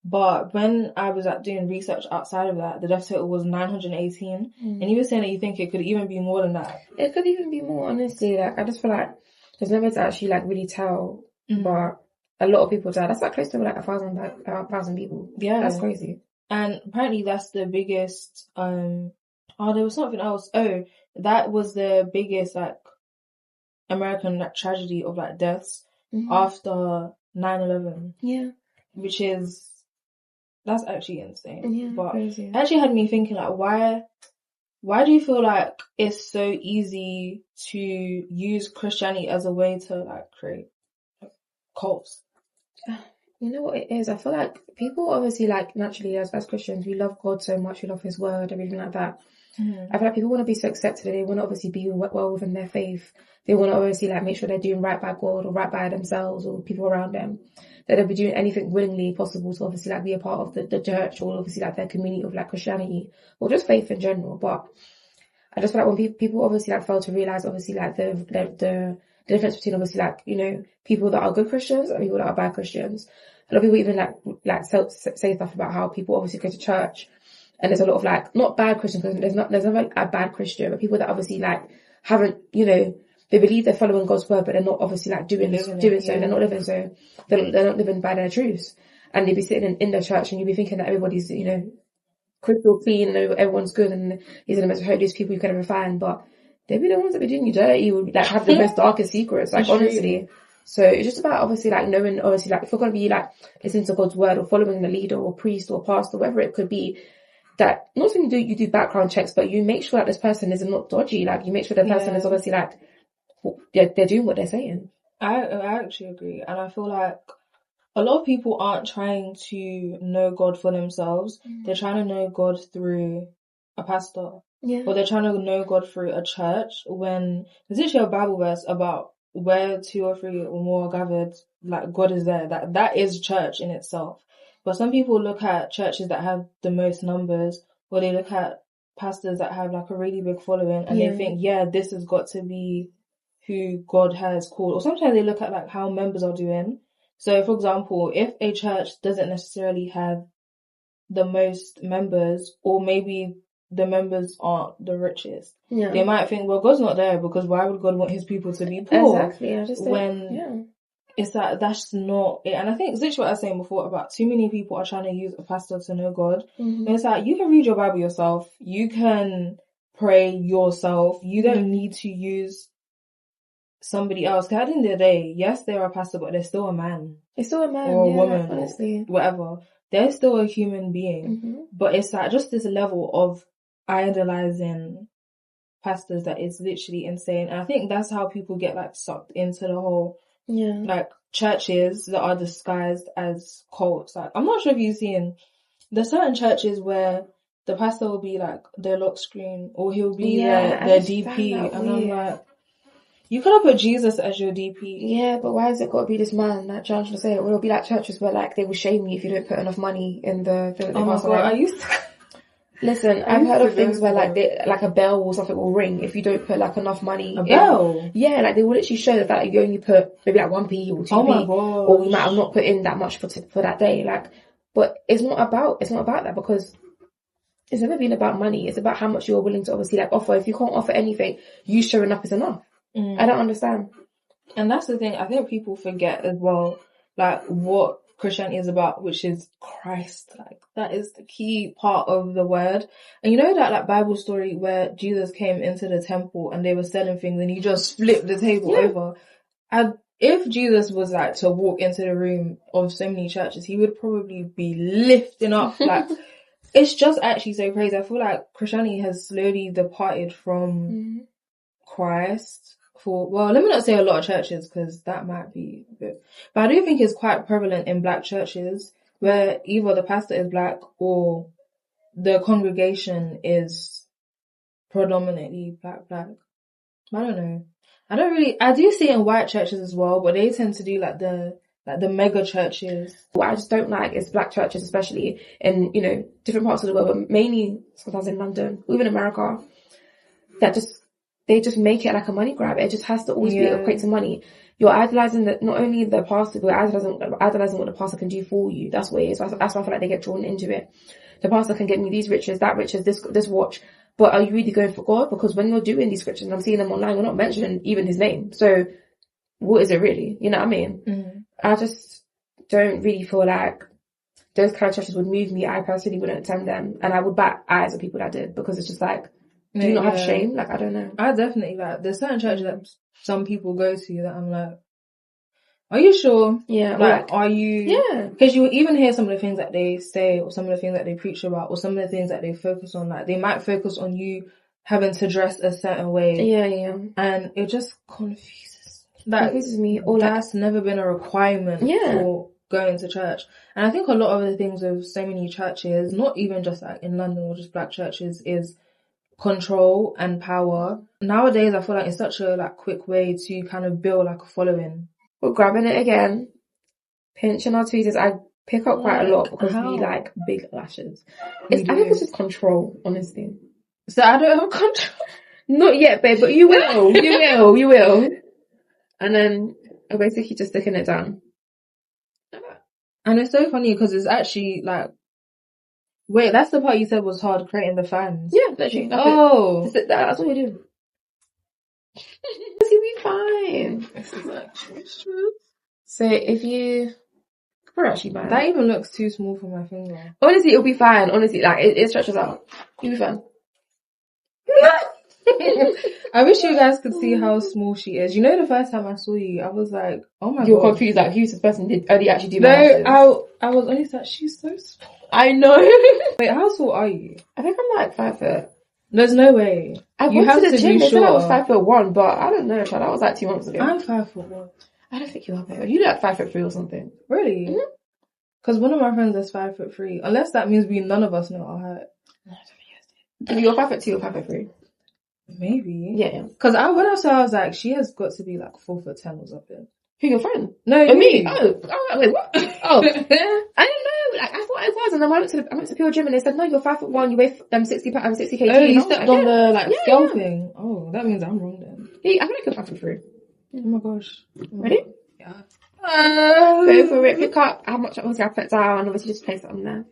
But when I was doing research outside of that, the death total was 918. And you were saying that you think it could even be more than that. It could even be more, honestly. Like, I just feel like there's no way to actually like really tell, but a lot of people died. That's like close to like 1,000 people. Yeah. That's crazy. And apparently that's the biggest, there was something else. Oh, that was the biggest like American like tragedy of like deaths after 9/11. Yeah. Which is, that's actually insane. Yeah, but crazy. It actually had me thinking like, why do you feel like it's so easy to use Christianity as a way to like create cults? You know what it is? I feel like people obviously like naturally as Christians, we love God so much, we love his word, everything like that. I feel like people want to be so accepted and they want to obviously be well within their faith. They want to obviously like make sure they're doing right by God or right by themselves or people around them. That they'll be doing anything willingly possible to obviously like be a part of the church or obviously like their community of like Christianity or just faith in general. But I just feel like when people obviously like fail to realize obviously like the difference between obviously like, you know, people that are good Christians and people that are bad Christians. A lot of people even like say stuff about how people obviously go to church and there's a lot of like, not bad Christians, because there's never like a bad Christian, but people that obviously like haven't, you know, they believe they're following God's word, but they're not obviously like doing so. They're not living so. They're not living by their truths. And they'd be sitting in the church and you'd be thinking that everybody's, you know, crystal clean and everyone's good and these are the most holiest people you could ever find, but they be the ones that be doing you dirty, would like have the most darkest secrets, like honestly. So it's just about obviously like knowing, obviously like if you're gonna be like listening to God's word or following the leader or priest or pastor, whatever it could be, that not only you do background checks, but you make sure that this person is not dodgy. Like you make sure the person is obviously like they're doing what they're saying. I actually agree, and I feel like a lot of people aren't trying to know God for themselves. They're trying to know God through a pastor. Yeah. Or they're trying to know God through a church, when there's actually a Bible verse about where 2 or 3 or more are gathered, like God is there. That is church in itself. But some people look at churches that have the most numbers, or they look at pastors that have like a really big following, and they think, yeah, this has got to be who God has called. Or sometimes they look at like how members are doing. So, for example, if a church doesn't necessarily have the most members, or maybe the members aren't the richest, they might think, well, God's not there, because why would God want his people to be poor? Exactly. It's that that's not it. And I think it's literally what I was saying before about too many people are trying to use a pastor to know God. It's like, you can read your Bible yourself, you can pray yourself, you don't need to use somebody else. Because at the end of the day, yes, they're a pastor, but they're still a man. It's still a man or a woman, honestly. or whatever. They're still a human being. But it's like just this level of idolizing pastors that is literally insane. And I think that's how people get like sucked into the whole like churches that are disguised as cults. Like, I'm not sure if you've seen, there's certain churches where the pastor will be like their lock screen, or he'll be their DP, and I'm like, you could have put Jesus as your DP. Yeah, but why has it got to be this man? Like, trying to say it. Well, it'll be like churches where like they will shame you if you don't put enough money in the oh my god, I used to. Listen, I've heard of things where like a bell or something will ring if you don't put like enough money. A bell? Yeah, like they will literally show that you only put maybe like 1p or 2p. Oh my god. Or you might have not put in that much for that day. Like, but it's not about that, because it's never been about money. It's about how much you're willing to obviously like offer. If you can't offer anything, you showing up is enough. I don't understand. And that's the thing, I think people forget as well, like what Christianity is about, which is Christ. Like, that is the key part of the word. And you know that like Bible story where Jesus came into the temple and they were selling things and he just flipped the table over? if Jesus was like to walk into the room of so many churches, he would probably be lifting up like it's just actually so crazy. I feel like Christianity has slowly departed from Christ let me not say a lot of churches because that might be a bit, but I do think it's quite prevalent in black churches where either the pastor is black or the congregation is predominantly black. I don't know. I do see it in white churches as well, but they tend to do like the mega churches. What I just don't like is black churches, especially in, different parts of the world, but mainly sometimes in London, or even America, they just make it like a money grab. It just has to always be equate to money. You're idolizing not only the pastor, but idolizing what the pastor can do for you. That's what it is. That's why I feel like they get drawn into it. The pastor can get me these riches, that riches, this watch. But are you really going for God? Because when you're doing these scriptures and I'm seeing them online, you're not mentioning even his name. So what is it really? You know what I mean? Mm-hmm. I just don't really feel like those kind of churches would move me. I personally wouldn't attend them. And I would bat eyes at people that did, because it's just like, do you not have shame? Like, I don't know. I definitely there's certain churches that some people go to that I'm like, are you sure? Yeah. Like, are you? Yeah. Because you even hear some of the things that they say, or some of the things that they preach about, or some of the things that they focus on. Like, they might focus on you having to dress a certain way. Yeah. And it just confuses me. Or that's never been a requirement for going to church. And I think a lot of the things with so many churches, not even just like in London or just black churches, is control and power. Nowadays, I feel like it's such a like quick way to kind of build like a following. We're grabbing it again, pinching our tweezers. I pick up quite a lot because we like big lashes. I think it's just control, honestly. So I don't have control. Not yet, babe, but you will. You will. And then I'm basically just sticking it down. And it's so funny because it's actually like, wait, that's the part you said was hard, creating the fans. Yeah, literally. That's what we do. You'll be fine. This is actually true. So if you... We're actually fine. That even looks too small for my finger. Honestly, it'll be fine. Honestly, like, it stretches out. You'll be fine. I wish you guys could see how small she is. You know, the first time I saw you, I was like, oh my god. You're confused, like, who's this person? Did they actually do my No, I was only like, she's so small. I know. Wait, how tall are you? I think I'm like 5 foot. There's no way. You have to the gym. They said I was 5'1", but I don't know, child. That was like 2 months ago. I'm 5'1". I don't think you are, babe. You look like 5'3" or something. Really? Mm-hmm. Because one of my friends is 5'3". Unless that means none of us know our height. You're 5'2" or 5'3". Maybe. Yeah. Because when I saw her, I was like, she has got to be like 4'10" or something. Who, your friend? No, me. Oh, wait, what? Oh, I didn't know. Like, I thought it was, and then I went to Pure Gym, and they said, no, you're 5'1", you weigh 60 kg. Oh, you stepped on the scale thing. Oh, that means I'm wrong then. Yeah, I feel like you're 5'3". Oh my gosh. Ready? Yeah. Go for it. Pick up how much obviously I put down, and obviously just place it on there.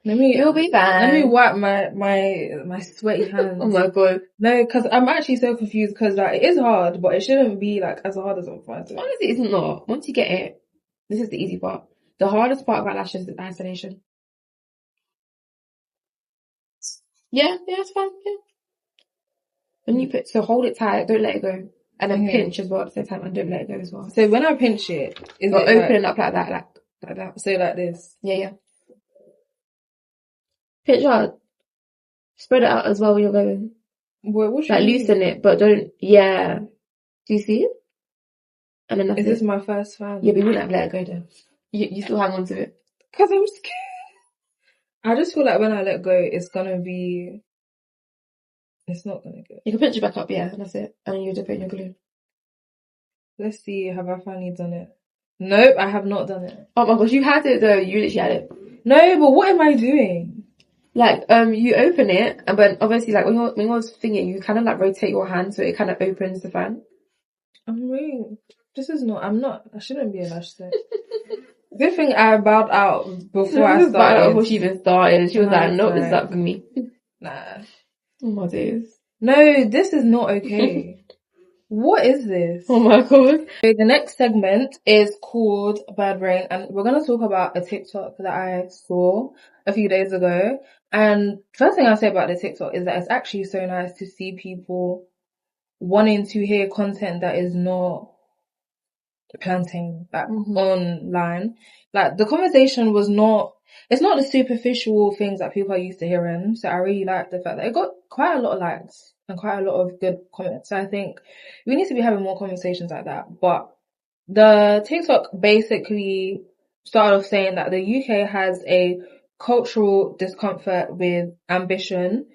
You'll be fine. Let me wipe my sweaty hands. Oh my god. No, because I'm actually so confused because like it is hard, but it shouldn't be like as hard as I'm finding. Honestly, it's not. Once you get it, this is the easy part. The hardest part about lashes is the isolation. Yeah, it's fine. Yeah. When you hold it tight, don't let it go, and then pinch as well at the same time, and don't let it go as well. So when I pinch it, is it opening up like that, like that? So like this. Yeah. Pinch hard. Spread it out as well when you're going. What like loosen it, but don't. Yeah. Do you see it? And then that's this my first fan? Yeah, but you wouldn't let it go though. You still hang on to it. Cause I'm scared. I just feel like when I let go, it's not gonna go. You can pinch it back up, yeah, and that's it. And then you dip it in your glue. Let's see, have I finally done it? Nope, I have not done it. Oh my gosh, you had it though. You literally had it. No, but what am I doing? Like, you open it, and but obviously, like when you're thinking, you kind of like rotate your hand so it kind of opens the fan. I shouldn't be a lash set. Good thing I bowed out before I started. Before she even started. She was like, nope, this is up for me. Nah. Oh my days. No, this is not okay. What is this? Oh my god. So the next segment is called Bad Brain, and we're going to talk about a TikTok that I saw a few days ago. And first thing I'll say about the TikTok is that it's actually so nice to see people wanting to hear content that is not planting, like, online. Like, the conversation was not, it's not the superficial things that people are used to hearing. So I really like the fact that it got quite a lot of likes and quite a lot of good comments. So I think we need to be having more conversations like that. But the TikTok basically started off saying that the UK has a cultural discomfort with ambition.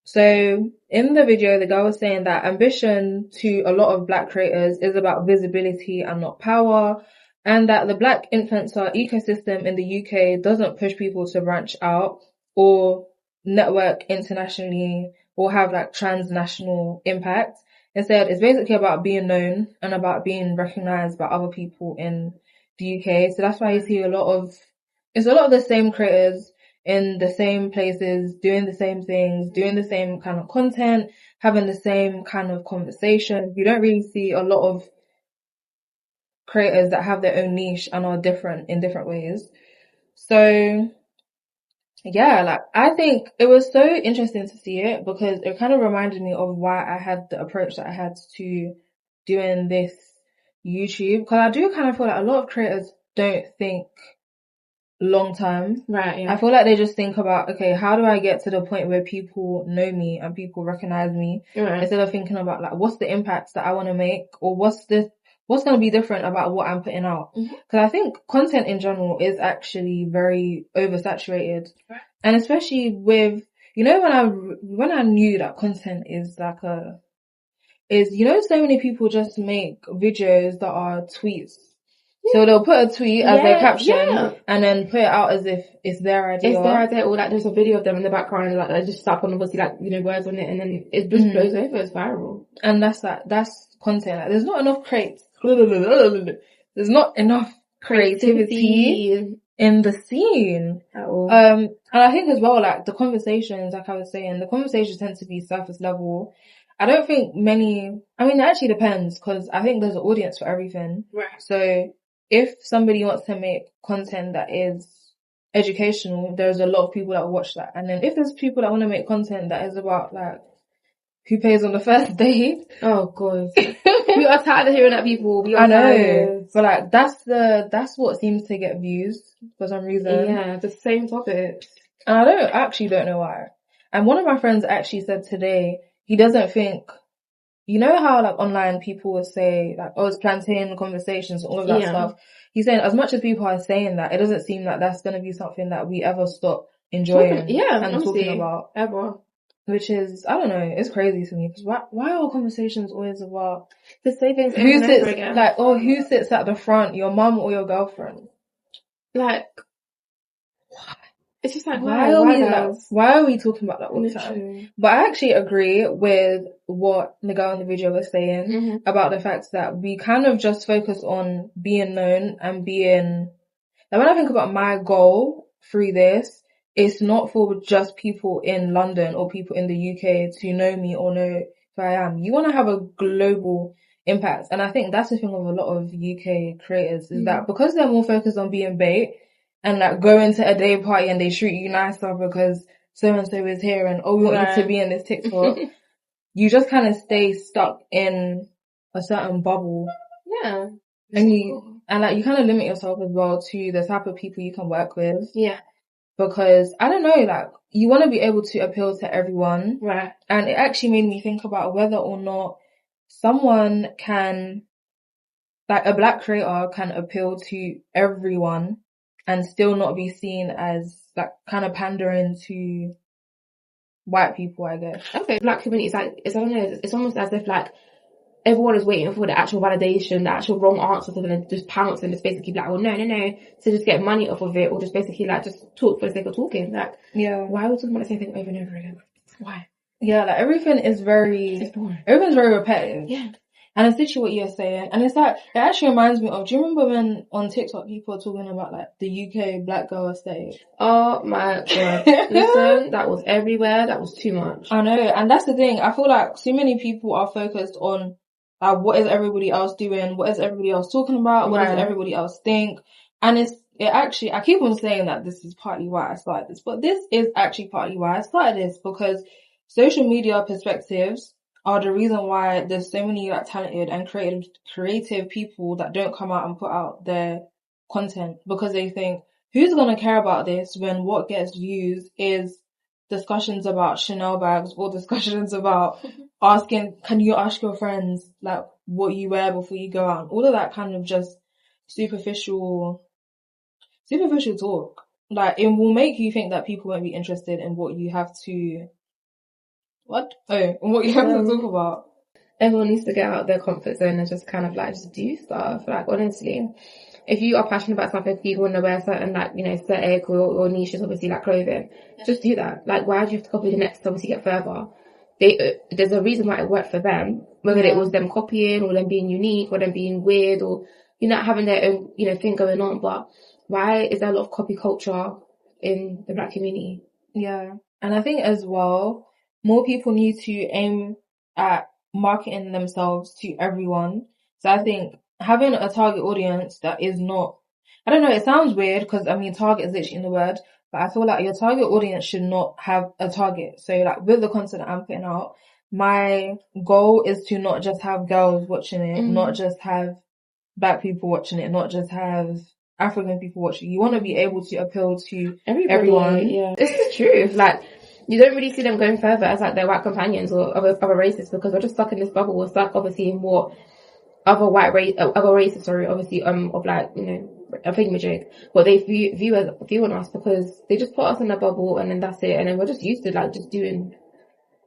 So in the video, the girl was saying that ambition to a lot of black creators is about visibility and not power, and that the black influencer ecosystem in the UK doesn't push people to branch out or network internationally or have like transnational impact. Instead, it's basically about being known and about being recognized by other people in the UK. So that's why you see it's a lot of the same creators in the same places, doing the same things, doing the same kind of content, having the same kind of conversation. You don't really see a lot of creators that have their own niche and are different in different ways. So yeah, like, I think it was so interesting to see it because it kind of reminded me of why I had the approach that I had to doing this YouTube. Because I do kind of feel like a lot of creators don't think long term. Right, yeah. I feel like they just think about, okay, how do I get to the point where people know me and people recognize me, instead of thinking about like, what's the impacts that I want to make, or what's going to be different about what I'm putting out. Because I think content in general is actually very oversaturated. Right. And especially with, you know, when I knew that content is like so many people just make videos that are tweets. So they'll put a tweet as their caption and then put it out as if it's their idea. It's their idea, or like there's a video of them in the background and like they just slap on obviously like, you know, words on it, and then it just blows over, it's viral. And that's content. Like, there's not enough there's not enough creativity in the scene at all. And I think as well, like, the conversations, like I was saying, the conversations tend to be surface level. I don't think it actually depends, because I think there's an audience for everything. Right. So if somebody wants to make content that is educational, there's a lot of people that will watch that. And then if there's people that want to make content that is about like who pays on the first date, oh god, we are tired of hearing that, people. We are I know, tired. but like that's what seems to get views for some reason. Yeah, the same topics. And I actually don't know why. And one of my friends actually said today he doesn't think, you know how like online people would say like, oh, it's plantain conversations, all of that stuff. He's saying as much as people are saying that, it doesn't seem like that's going to be something that we ever stop enjoying and talking about. Ever. Which is, I don't know, it's crazy to me, because why are conversations always about the same things who sits at the front, your mum or your girlfriend? Like, it's just like, why are we talking about that all the time? But I actually agree with what the girl in the video was saying about the fact that we kind of just focus on being known and being, like, when I think about my goal through this, it's not for just people in London or people in the UK to know me or know who I am. You want to have a global impact. And I think that's the thing with a lot of UK creators, is that because they're more focused on being bait and like going to a day party and they treat you nicer because so-and-so is here and, oh, we want you to be in this TikTok, you just kind of stay stuck in a certain bubble. Yeah. And you kind of limit yourself as well to the type of people you can work with. Yeah. Because, I don't know, like, you want to be able to appeal to everyone. Right. And it actually made me think about whether or not someone can, like, a black creator can appeal to everyone and still not be seen as, like, kind of pandering to white people, I guess. Okay. Black community, I don't know, it's almost as if, like, everyone is waiting for the actual validation, the actual wrong answer, so then just pounce and just basically be like, oh, no, to just get money off of it, or just basically like just talk for the sake of talking. Like, why are we talking about the same thing over and over again? Why? Yeah, like, everything's very repetitive. Yeah. And it's literally what you're saying. And it's like, it actually reminds me of, do you remember when on TikTok people were talking about like the UK black girl aesthetic? Oh my god. Listen, that was everywhere. That was too much. I know. And that's the thing. I feel like so many people are focused on like, what is everybody else doing? What is everybody else talking about? What does everybody else think? And it actually, I keep on saying that this is partly why I started this, but this is actually partly why I started this, because social media perspectives are the reason why there's so many like talented and creative people that don't come out and put out their content, because they think, who's gonna care about this when what gets views is discussions about Chanel bags or discussions about asking, can you ask your friends like what you wear before you go out? All of that kind of just superficial talk. Like, it will make you think that people won't be interested in what you have to what you have to talk about. Everyone needs to get out of their comfort zone and just kind of like just do stuff. Like, honestly, if you are passionate about something, if you want to wear certain like, you know, aesthetic or niches, obviously like clothing, just do that. Like, why do you have to copy the next to obviously get further? There's a reason why it worked for them, whether it was them copying or them being unique or them being weird or, you know, having their own, you know, thing going on. But why is there a lot of copy culture in the black community? Yeah. And I think as well, more people need to aim at marketing themselves to everyone. So I think having a target audience that is not, I don't know, it sounds weird because I mean target is literally in the word, but I feel like your target audience should not have a target. So like with the content that I'm putting out, my goal is to not just have girls watching it, not just have black people watching it, not just have African people watching. You want to be able to appeal to everyone. Yeah. It's the truth. Like, you don't really see them going further as like their white companions or other races, because we're just stuck in this bubble. We're stuck obviously in what other races, obviously, of like, you know, a thingamajig, what they view on us, because they just put us in a bubble and then that's it. And then we're just used to like just doing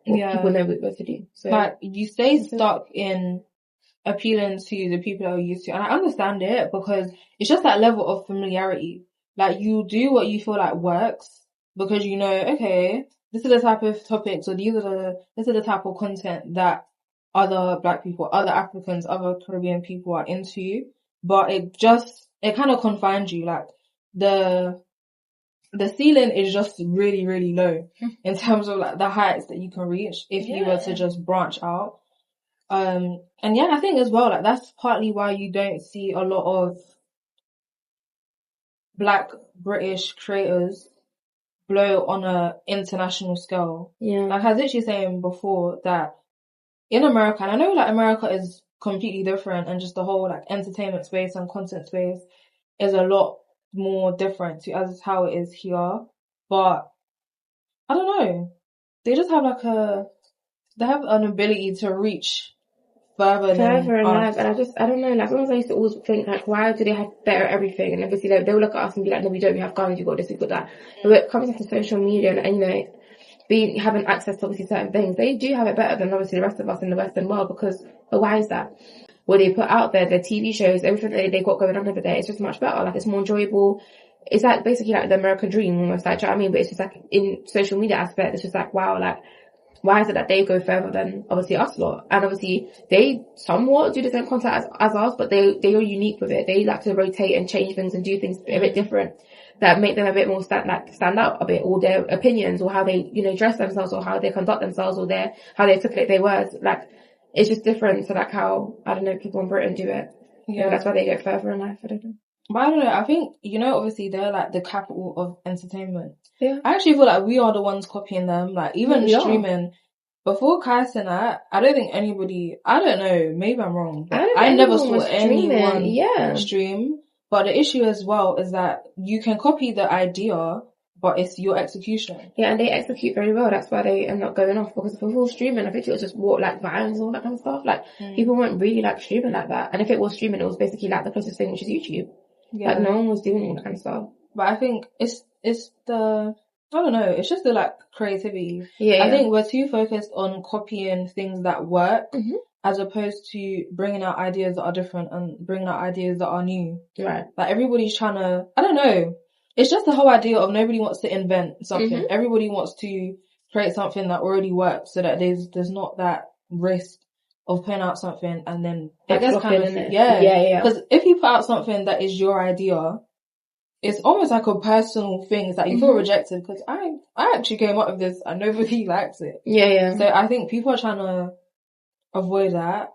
what people know what to do. So like, you stay stuck in appealing to the people that are used to, and I understand it because it's just that level of familiarity. Like, you do what you feel like works because you know, okay, this is the type of topics or this is the type of content that other black people, other Africans, other Caribbean people are into. But it kind of confines you. Like, the ceiling is just really, really low in terms of like the heights that you can reach if you were to just branch out. And yeah, I think as well, like, that's partly why you don't see a lot of black British creators blow on a international scale. yeah, Like, I was literally saying before that in America, and I know like America is completely different and just the whole like entertainment space and content space is a lot more different to as how it is here. But I don't know. They just have they have an ability to reach further in life. us. And I don't know, like, sometimes I used to always think, like, why do they have better everything? And obviously they will look at us and be like, no, we don't, we have guns, we got this, we got that. But when it comes to social media and you know, having access to obviously certain things, they do have it better than obviously the rest of us in the Western world, because, but why is that? What they put out there, their TV shows, everything that they got going on over there, it's just much better. Like, it's more enjoyable. It's like basically like the American dream almost, like, do you know what I mean? But it's just like in social media aspect, it's just like, wow, like, why is it that they go further than obviously us lot? And obviously they somewhat do the same content as us, but they are unique with it. They like to rotate and change things and do things a bit different that make them a bit more stand out a bit, or their opinions, or how they, you know, dress themselves, or how they conduct themselves, or how they articulate their words. Like, it's just different to like how, I don't know, people in Britain do it. Yeah, that's why they go further in life. I don't know. But I don't know, I think, you know, obviously they're like the capital of entertainment. Yeah. I actually feel like we are the ones copying them. Like, even streaming. Before Kais and I don't think anybody, I don't know, maybe I'm wrong, but I never saw anyone stream. But the issue as well is that you can copy the idea, but it's your execution. Yeah, and they execute very well. That's why they end up going off, because if it was streaming, I think it was just what, like vines and all that kind of stuff. Like, people weren't really like streaming like that. And if it was streaming, it was basically like the closest thing, which is YouTube. Yeah. Like, no one was doing all that kind of stuff. But I think it's the, I don't know, it's just the like creativity. Yeah. I think we're too focused on copying things that work, as opposed to bringing out ideas that are different and bringing out ideas that are new. Right. Like, everybody's trying to, I don't know. It's just the whole idea of nobody wants to invent something. Everybody wants to create something that already works, so that there's not that risk of putting out something and then I guess kind of, yeah. Because if you put out something that is your idea, it's almost like a personal thing. It's like you feel rejected because I actually came up with this and nobody likes it. Yeah. So I think people are trying to avoid that.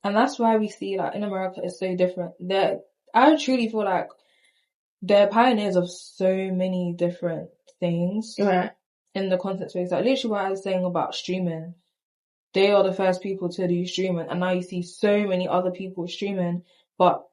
And that's why we see, like, in America it's so different. I truly feel like they're pioneers of so many different things in the content space. Like, literally what I was saying about streaming. they are the first people to do streaming, and now you see so many other people streaming, but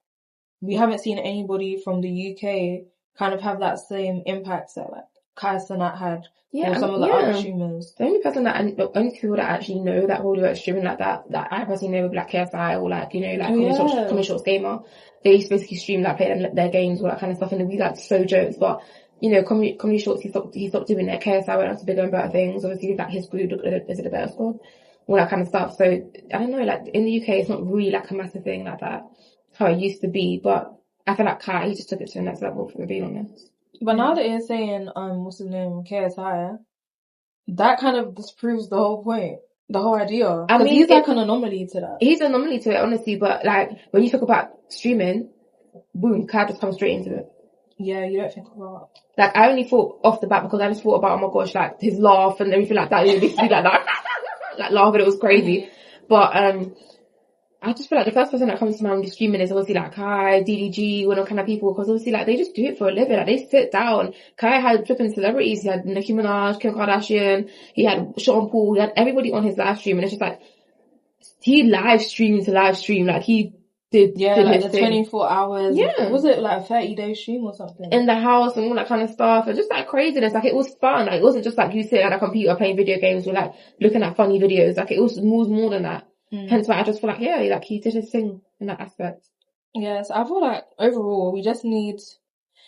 we haven't seen anybody from the UK kind of have that same impact that like Kai Cenat had, or some of the other streamers. The only person the only people that actually know that really about streaming like that I personally know, like KSI or like, you know, like Common Shorts Gamer, they used to basically stream like play their games or that kind of stuff, and it'd be like so jokes. But you know, Comedy Shorts, he stopped doing it. KSI went on to bigger and better things. Obviously, like his group, is it a better squad? All that kind of stuff. So I don't know, like in the UK, it's not really like a massive thing like that, how it used to be. But I feel like Kai, he just took it to the next level, for being honest. But now that you're saying, what's his name, KSI, that kind of disproves the whole point, the whole idea. Because he's like an anomaly to that. He's an anomaly to it, honestly. But like when you talk about streaming, boom, Kai just comes straight into it. Yeah, you don't think about. Like I only thought off the bat because I just thought about, oh my gosh, like his laugh and everything like that. He used to do like that, like laughing. It was crazy. But I just feel like the first person that comes to mind with streaming is obviously like Kai, DDG, one of kind of people, because obviously like they just do it for a living. Like they sit down. Kai had flipping celebrities. He had Nicki Minaj, Kim Kardashian. He had Sean Paul. He had everybody on his live stream, and it's just like he live streamed to live stream. Like he did like his the 24 hours. Yeah, was it like a 30-day stream or something? In the house and all that kind of stuff, and just like craziness. Like it was fun. Like it wasn't just like you sitting at a computer playing video games or like looking at funny videos. Like it was more than that. Hence why I just feel like, yeah, like he did his thing in that aspect. Yes, I feel like overall we just need,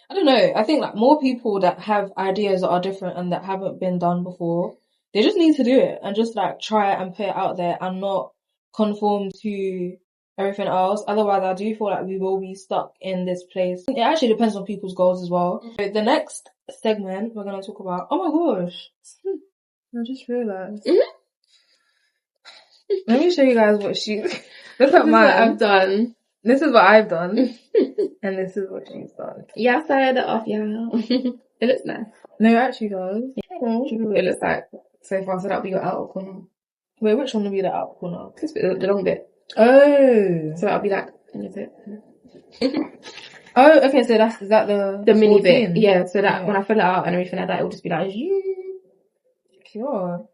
I don't know, I think like more people that have ideas that are different and that haven't been done before, they just need to do it and just like try it and put it out there and not conform to everything else. Otherwise I do feel like we will be stuck in this place. It actually depends on people's goals as well. So the next segment we're going to talk about, oh my gosh, I just realised. Let me show you guys what look at mine. I've done. This is what I've done. And this is what she's done. Yeah, I started it off, yeah. It looks nice. No, it actually does. Yeah. It looks like so far, so that'll be your outer corner. Wait, which one will be the outer corner? This bit, the long bit. Oh. So that'll be like, oh, okay, so is that the mini bit? Yeah, so that when I fill it out and everything like that, it'll just be like, Sure.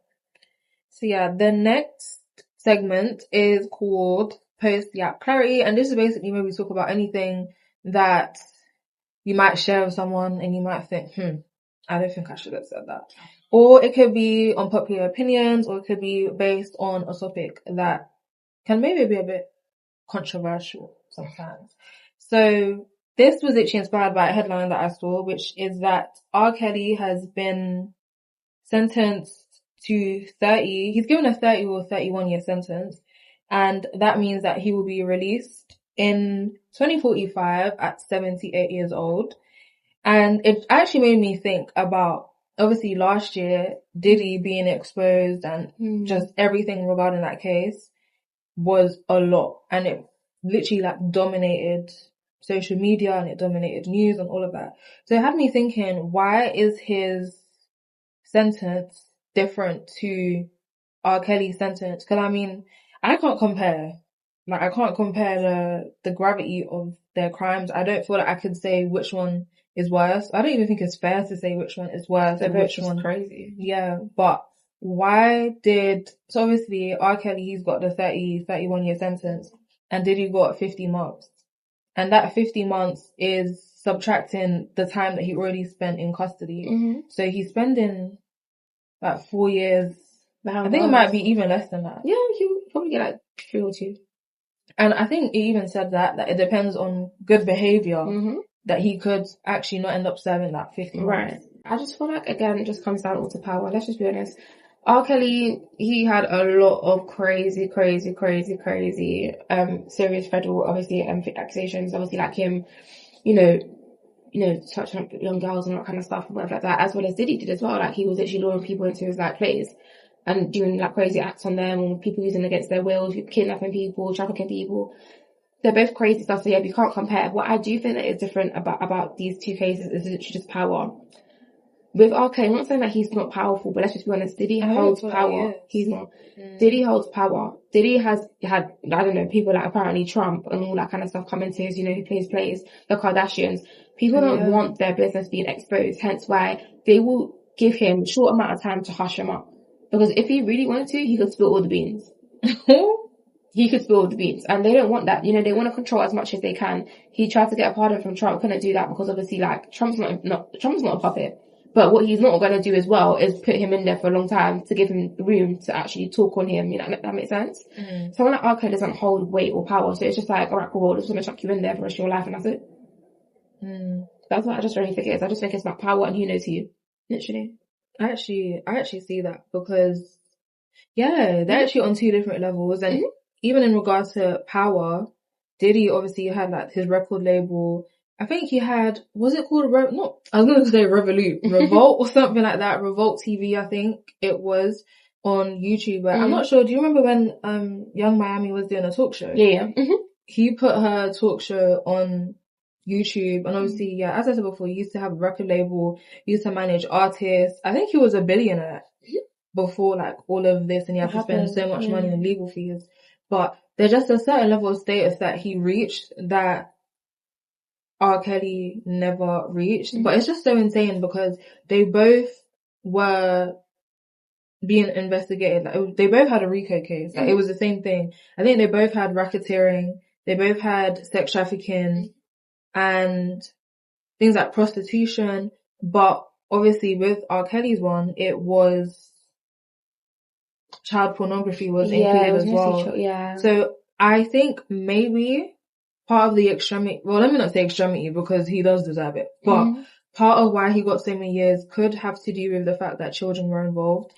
So yeah, the next segment is called Post Yap Clarity, and this is basically where we talk about anything that you might share with someone and you might think, I don't think I should have said that. Or it could be unpopular opinions, or it could be based on a topic that can maybe be a bit controversial sometimes. So this was actually inspired by a headline that I saw, which is that R. Kelly has been sentenced to 30, he's given a 30 or 31 year sentence, and that means that he will be released in 2045 at 78 years old. And it actually made me think about, obviously last year, Diddy being exposed and just everything regarding that case was a lot, and it literally like dominated social media and it dominated news and all of that. So it had me thinking, why is his sentence different to R. Kelly's sentence? Because I mean, I can't compare the gravity of their crimes. I don't feel like I could say which one is worse. I don't even think it's fair to say which one is worse and which one crazy. Yeah, but so obviously R. Kelly, he's got the 31 year sentence, and Diddy got 50 months. And that 50 months is subtracting the time that he already spent in custody. So he's spending like 4 years. I think it might be even less than that. Yeah, he'll probably get like 3 or 2. And I think it even said that it depends on good behavior, that he could actually not end up serving that 50 months. Right. I just feel like, again, it just comes down to power. Let's just be honest. R. Kelly, he had a lot of crazy, serious federal, obviously, accusations. Obviously, like him, touching up young girls and all that kind of stuff and whatever like that, as well as Diddy did as well. Like, he was actually luring people into his, like, place and doing, like, crazy acts on them, or people using against their wills, kidnapping people, trafficking people. They're both crazy stuff, so yeah, you can't compare. What I do think that is different about these two cases is literally just power. With R. Kelly, I'm not saying that he's not powerful, but let's just be honest, Diddy holds power. He's not. Diddy holds power. Diddy has had, I don't know, people like apparently Trump and all that kind of stuff come into his, who plays the Kardashians. People don't want their business being exposed, hence why they will give him a short amount of time to hush him up. Because if he really wanted to, he could spill all the beans. He could spill all the beans. And they don't want that. You know, they want to control as much as they can. He tried to get a pardon from Trump, couldn't do that because obviously, like, Trump's not a puppet. But what he's not going to do as well is put him in there for a long time to give him room to actually talk on him. You know, that makes sense? Mm. Someone like R. Kelly doesn't hold weight or power. So it's just like, alright, cool, we're just going to chuck you in there for the rest of your life and that's it. Mm. That's what I just really think it is. I just think it's about power and who knows who. Literally. I actually see that because, yeah, they're actually on two different levels. And even in regards to power, Diddy obviously had like his record label. I think he had, was it called I was going to say Revolt or something like that. Revolt TV, I think it was on YouTube. But I'm not sure. Do you remember when Young Miami was doing a talk show? Yeah. He put her talk show on YouTube, and obviously, yeah, as I said before, he used to have a record label, he used to manage artists. I think he was a billionaire before like all of this, and he had to spend so much money on legal fees. But there's just a certain level of status that he reached that R. Kelly never reached. But it's just so insane because they both were being investigated. Like, they both had a RICO case. Like, it was the same thing. I think they both had racketeering. They both had sex trafficking and things like prostitution. But obviously with R. Kelly's one, it was child pornography was included as well. So I think maybe part of the extremity, well, let me not say extremity because he does deserve it, but part of why he got so many years could have to do with the fact that children were involved,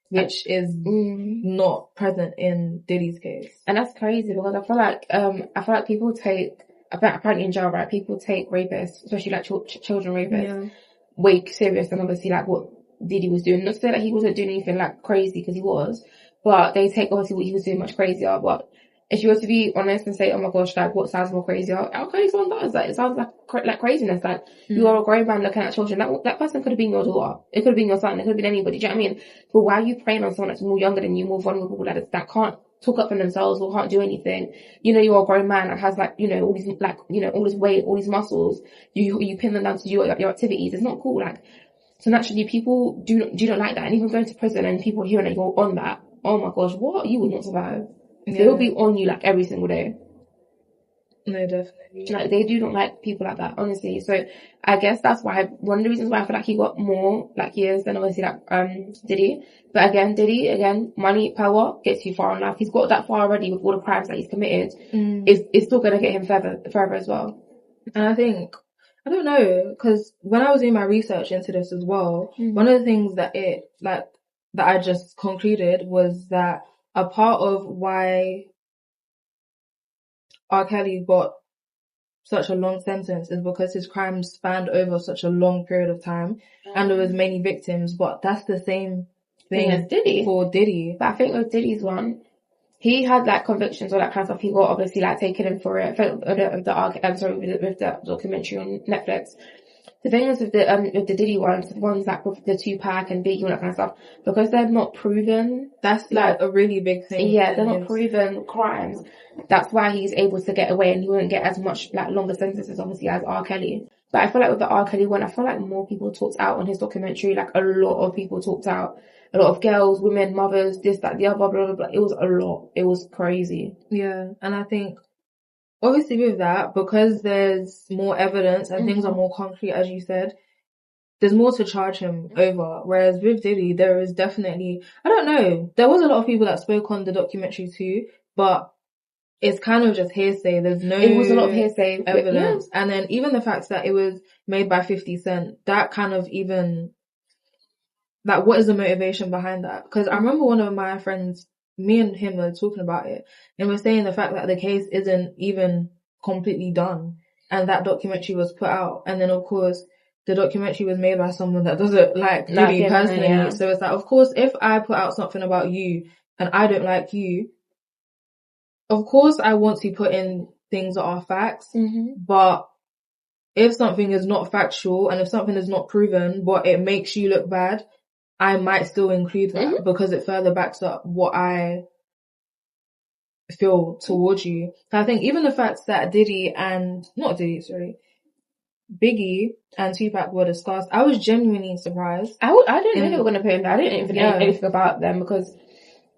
which is not present in Diddy's case. And that's crazy because I feel like people take, apparently in jail, right, people take rapists, especially like children rapists, way serious than obviously like what Diddy was doing. Not to say that he wasn't doing anything like crazy, because he was, but they take obviously what he was doing much crazier. But if you were to be honest and say, oh my gosh, like what sounds more crazier? R. Kelly's one does. Like it sounds like craziness. Like you are a grown man looking at children. That person could have been your daughter. It could have been your son. It could have been anybody. Do you know what I mean? But why are you preying on someone that's more younger than you, more vulnerable, that can't talk up for themselves or can't do anything? You know, you're a grown man that has like, you know, all these like, you know, all this weight, all these muscles. You pin them down to do your activities. It's not cool. Like, so naturally people do not like that. And even going to prison and people hearing that you're on that, oh my gosh, what? You would not survive. Yeah. They will be on you like every single day. No, definitely. Like they do not like people like that, honestly. So I guess that's why one of the reasons why I feel like he got more like years than obviously like Diddy. But again, Diddy, money, power gets you far in life. He's got that far already with all the crimes that he's committed. It's still gonna get him further as well. And I think, I don't know, because when I was doing my research into this as well, one of the things that I just concluded was that a part of why R. Kelly got such a long sentence is because his crimes spanned over such a long period of time and there was many victims, but that's the same thing as Diddy. For Diddy. But I think with Diddy's one, he had like convictions or that kind of stuff. He got obviously like taken in for it. With the documentary on Netflix. The thing is with the Diddy ones, the ones like with the Tupac and Biggie and that kind of stuff, because they're not proven. That's like a really big thing. Yeah, they're not proven crimes. That's why he's able to get away and he wouldn't get as much like longer sentences obviously as R. Kelly. But I feel like with the R. Kelly one, I feel like more people talked out on his documentary. Like a lot of people talked out. A lot of girls, women, mothers, this, that, the other, blah, blah, blah. It was a lot. It was crazy. Yeah, and I think obviously with that, because there's more evidence and things are more concrete, as you said, there's more to charge him over. Whereas with Diddy, there is definitely, I don't know, there was a lot of people that spoke on the documentary too, but it's kind of just hearsay. There's no It was a lot of hearsay evidence. And then even the fact that it was made by 50 Cent, that kind of even, like, what is the motivation behind that? Because I remember one of my friends, me and him were talking about it, and we're saying the fact that the case isn't even completely done, and that documentary was put out, and then of course the documentary was made by someone that doesn't like Diddy personally. Yeah. So it's like, of course, if I put out something about you and I don't like you, of course I want to put in things that are facts, but if something is not factual and if something is not proven, but it makes you look bad, I might still include that because it further backs up what I feel towards you. So I think even the fact that Biggie and Tupac were discussed, I was genuinely surprised. I didn't know they were going to put him there. I didn't even know anything about them because,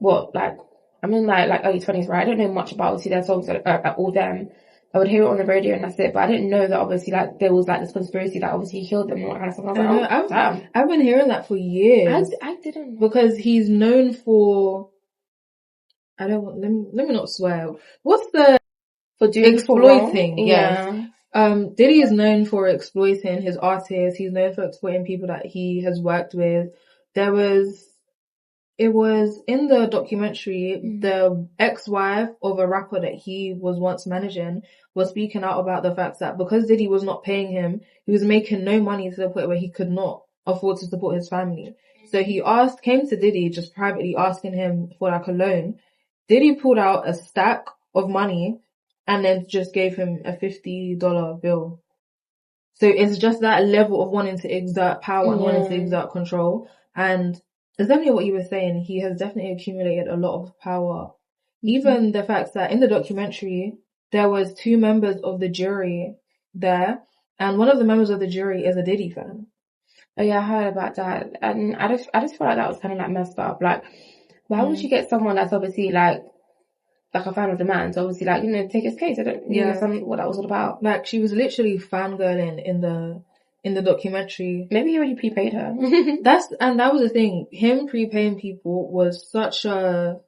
I'm in like early 20s, right? I don't know much about obviously their songs, all them. I would hear it on the radio and that's it. But I didn't know that obviously like there was like this conspiracy that obviously he killed them and all that kind of stuff. I was like, oh, damn. I've been hearing that for years. I didn't. Because he's known for, let me not swear. What's the, for doing exploiting? Yeah. Diddy is known for exploiting his artists. He's known for exploiting people that he has worked with. It was in the documentary, the ex-wife of a rapper that he was once managing was speaking out about the fact that because Diddy was not paying him, he was making no money to the point where he could not afford to support his family. So he came to Diddy just privately asking him for like a loan. Diddy pulled out a stack of money and then just gave him a $50 bill. So it's just that level of wanting to exert power and wanting to exert control. And it's definitely what you were saying. He has definitely accumulated a lot of power. Even the fact that in the documentary, there was 2 members of the jury there, and one of the members of the jury is a Diddy fan. Oh yeah, I heard about that. And I just feel like that was kind of like messed up. Like, why would you get someone that's obviously like a fan of the man to obviously like, take his case? I don't understand what that was all about. Like, she was literally fangirling in the documentary. Maybe he already prepaid her. That was the thing. Him prepaying people was such a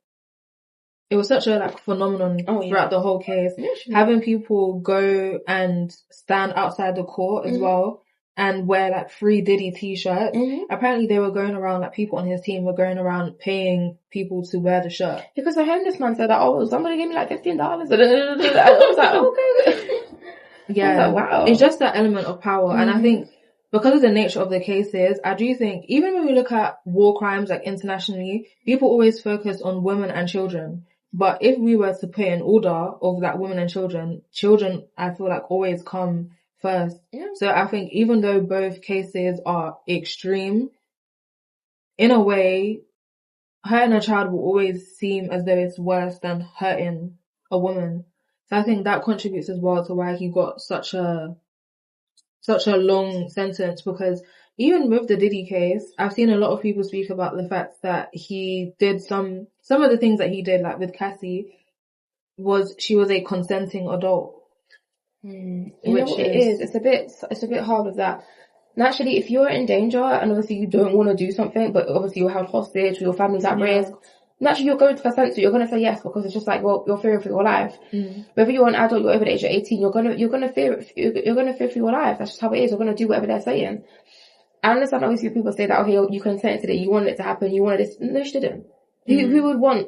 like phenomenon throughout the whole case. Literally. Having people go and stand outside the court as well and wear like free Diddy t-shirts. Apparently they were going around, like people on his team were going around paying people to wear the shirt. Because the homeless man said that, somebody gave me like $15. I was like, okay. Yeah. Like, wow. It's just that element of power. And I think because of the nature of the cases, I do think even when we look at war crimes like internationally, people always focus on women and children. But if we were to put in order of that women and children I feel like always come first. Yeah. So I think even though both cases are extreme, in a way, hurting a child will always seem as though it's worse than hurting a woman. So I think that contributes as well to why he got such a long sentence, because even with the Diddy case, I've seen a lot of people speak about the fact that he did some of the things that he did, like with Cassie, she was a consenting adult. You know what it is? It's a bit hard with that. Naturally, if you're in danger and obviously you don't want to do something, but obviously you're held hostage, your family's at risk, naturally you're going to consent to, you're going to say yes, because it's just like, well, you're fearing for your life. Whether you're an adult, you're over the age of 18, you're going to fear for your life. That's just how it is. You're going to do whatever they're saying. I understand obviously people say that, okay, you consented to it, you wanted it to happen, you wanted this. No, she didn't. Who would want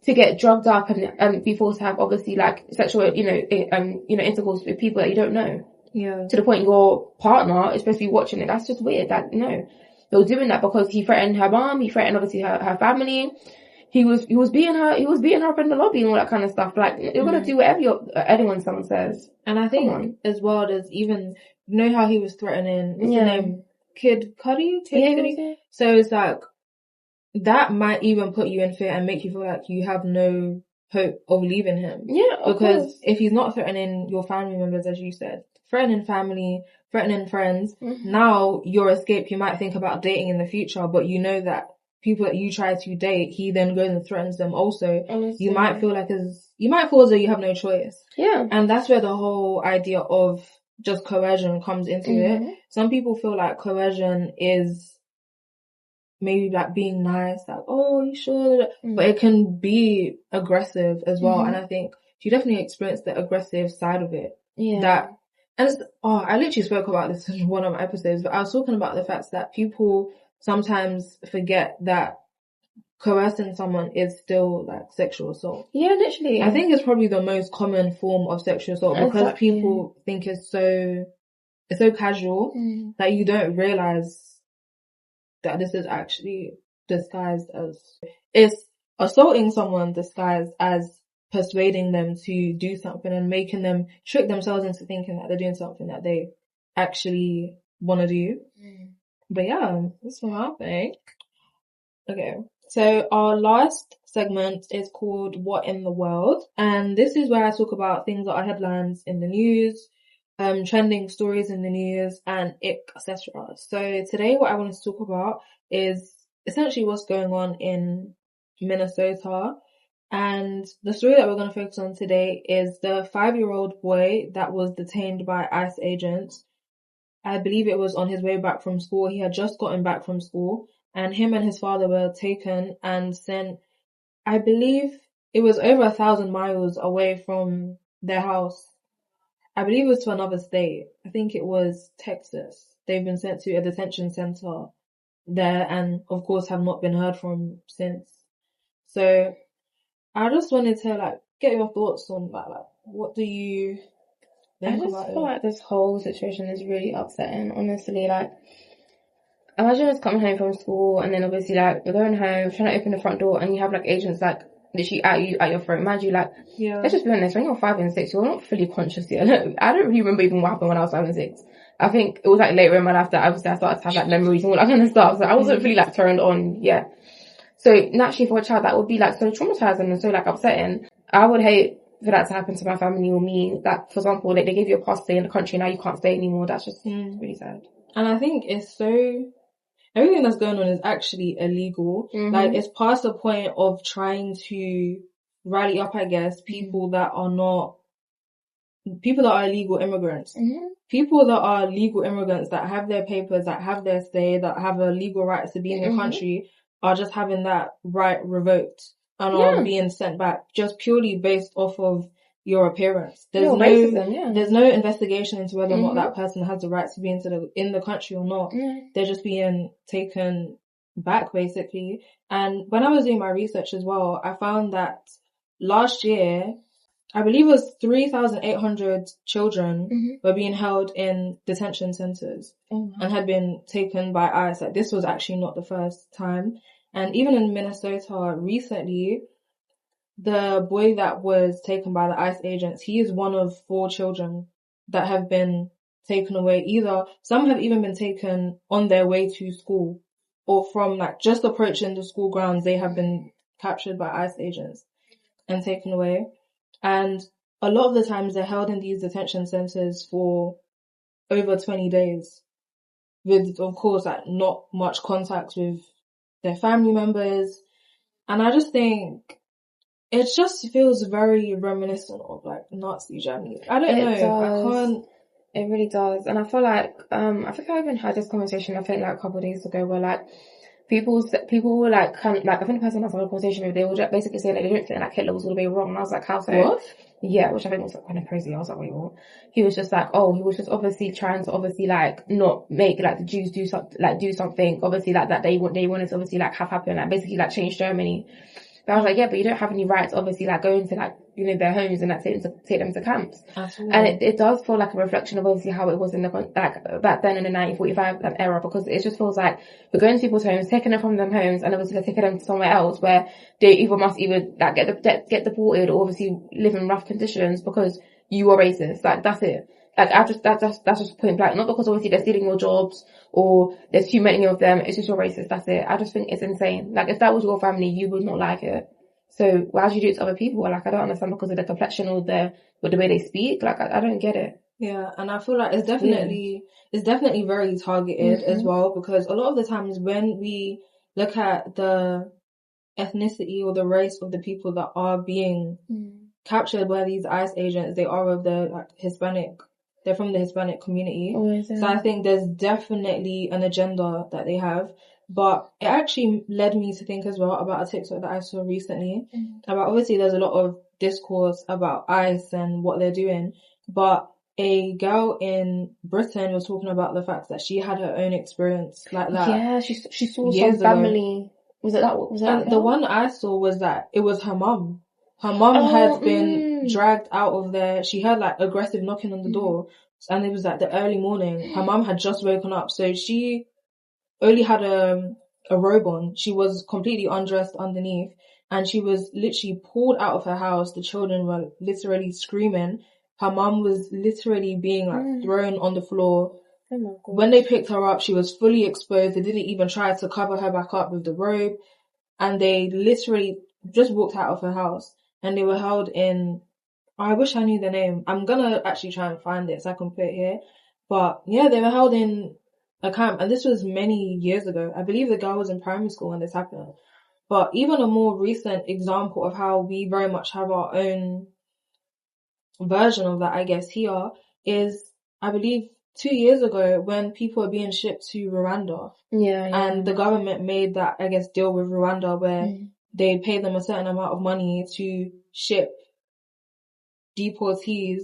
to get drugged up and be forced to have obviously like sexual, intercourse with people that you don't know? Yeah. To the point your partner is supposed to be watching it. That's just weird. That, no. They were doing that because he threatened her mom, he threatened obviously her family. He was beating her up in the lobby and all that kind of stuff. Like, you're gonna do whatever anyone someone says. And I think as well, there's even, how he was threatening, what's the name? Kid Cudi? Cudi? So it's like, that might even put you in fear and make you feel like you have no hope of leaving him. Yeah, because if he's not threatening your family members, as you said, threatening family, threatening friends, now your escape, you might think about dating in the future, but you know that people that you try to date, he then goes and threatens them also. Honestly. You might feel as though you have no choice. Yeah. And that's where the whole idea of just coercion comes into it. Some people feel like coercion is maybe like being nice, like, oh, you sure? But it can be aggressive as well. And I think she definitely experienced the aggressive side of it. Yeah. I literally spoke about this in one of my episodes, but I was talking about the fact that people sometimes forget that coercing someone is still like sexual assault. Yeah, literally. I think it's probably the most common form of sexual assault because people think it's so casual that you don't realize that this is actually disguised as, it's assaulting someone disguised as persuading them to do something and making them trick themselves into thinking that they're doing something that they actually want to do. But yeah, that's what I think. Okay, so our last segment is called What in the World, and this is where I talk about things that are headlines in the news, trending stories in the news and etc. So today what I wanted to talk about is essentially what's going on in Minnesota. And the story that we're going to focus on today is the 5-year-old boy that was detained by ICE agents. I believe it was on his way back from school. He had just gotten back from school, and him and his father were taken and sent, I believe it was over 1,000 miles away from their house. I believe it was to another state. I think it was Texas. They've been sent to a detention center there and of course have not been heard from since. So I just wanted to get your thoughts on that. What do you think about it? I just feel like this whole situation is really upsetting, honestly. Imagine just coming home from school and then obviously you're going home, trying to open the front door and you have agents literally at your throat. Mind you, let's just be honest, when you're 5 and 6, you're not fully conscious yet. I don't really remember even what happened when I was 5 and 6. I think it was later in my life that obviously I started to have memories and all that kind of stuff. So I wasn't really turned on yet. So naturally for a child that would be so traumatizing and so upsetting. I would hate for that to happen to my family or me. For example, they gave you a pass to stay in the country, now you can't stay anymore. That's just really sad. And I think everything that's going on is actually illegal. Mm-hmm. It's past the point of trying to rally up, I guess, people that are illegal immigrants. Mm-hmm. People that are legal immigrants that have their papers, that have their stay, that have a legal right to be in the country are just having that right revoked and are being sent back just purely based off of your appearance. There's no investigation into whether or not that person has the right to be in the country or not. They're just being taken back basically. And when I was doing my research as well, I found that last year, I believe it was 3,800 children were being held in detention centers and had been taken by ICE. This was actually not the first time. And even in Minnesota recently, the boy that was taken by the ICE agents, he is one of 4 children that have been taken away. Some have even been taken on their way to school, or from just approaching the school grounds, they have been captured by ICE agents and taken away. And a lot of the times they're held in these detention centers for over 20 days with, of course, not much contact with their family members. And I just think it just feels very reminiscent of Nazi Germany. I don't know. I can't. It really does. And I feel I think I even had this conversation, I think a couple of days ago, where people were I think the person I had a conversation with, they were just basically saying they don't think Hitler was all the way wrong. And I was how so? What? Yeah, which I think was kind of crazy. I was wait, what? He was just he was just obviously trying to not make the Jews do something obviously that they wanted to obviously have happen, basically change Germany. But I was but you don't have any rights obviously go into their homes and take them to camps. Absolutely. And it does feel a reflection of obviously how it was in the back then in the 1945 era, because it just feels we're going to people's homes, taking them from them homes, and obviously taking them to somewhere else where they must get deported or obviously live in rough conditions because you are racist. That's it. That's just point blank. Not because obviously they're stealing your jobs or there's too many of them. It's just you're racist. That's it. I just think it's insane. If that was your family, you would not like it. So why would you do it to other people? I don't understand, because of the complexion or the way they speak. I don't get it. Yeah, and I feel it's definitely very targeted as well, because a lot of the times when we look at the ethnicity or the race of the people that are being captured by these ICE agents, they are of the Hispanic. They're from the Hispanic community. So I think there's definitely an agenda that they have. But it actually led me to think as well about a TikTok that I saw recently about, obviously there's a lot of discourse about ICE and what they're doing, but a girl in Britain was talking about the fact that she had her own experience like that. Yeah, she saw some family. Was it that? The one I saw was that it was her mum. Her mum had been dragged out of there. She heard aggressive knocking on the door, and it was the early morning. Her mum had just woken up, so she only had a robe on. She was completely undressed underneath, and she was literally pulled out of her house. The children were literally screaming. Her mum was literally being thrown on the floor. Oh my God. When they picked her up, she was fully exposed. They didn't even try to cover her back up with the robe, and they literally just walked out of her house. And they were held in I wish I knew the name. I'm gonna actually try and find it so I can put it here. But yeah, they were held in a camp, and this was many years ago. I believe the girl was in primary school when this happened. But even a more recent example of how we very much have our own version of that, I guess, here is, I believe, 2 years ago when people were being shipped to Rwanda. Yeah. And the government made that, I guess, deal with Rwanda where they paid them a certain amount of money to ship deportees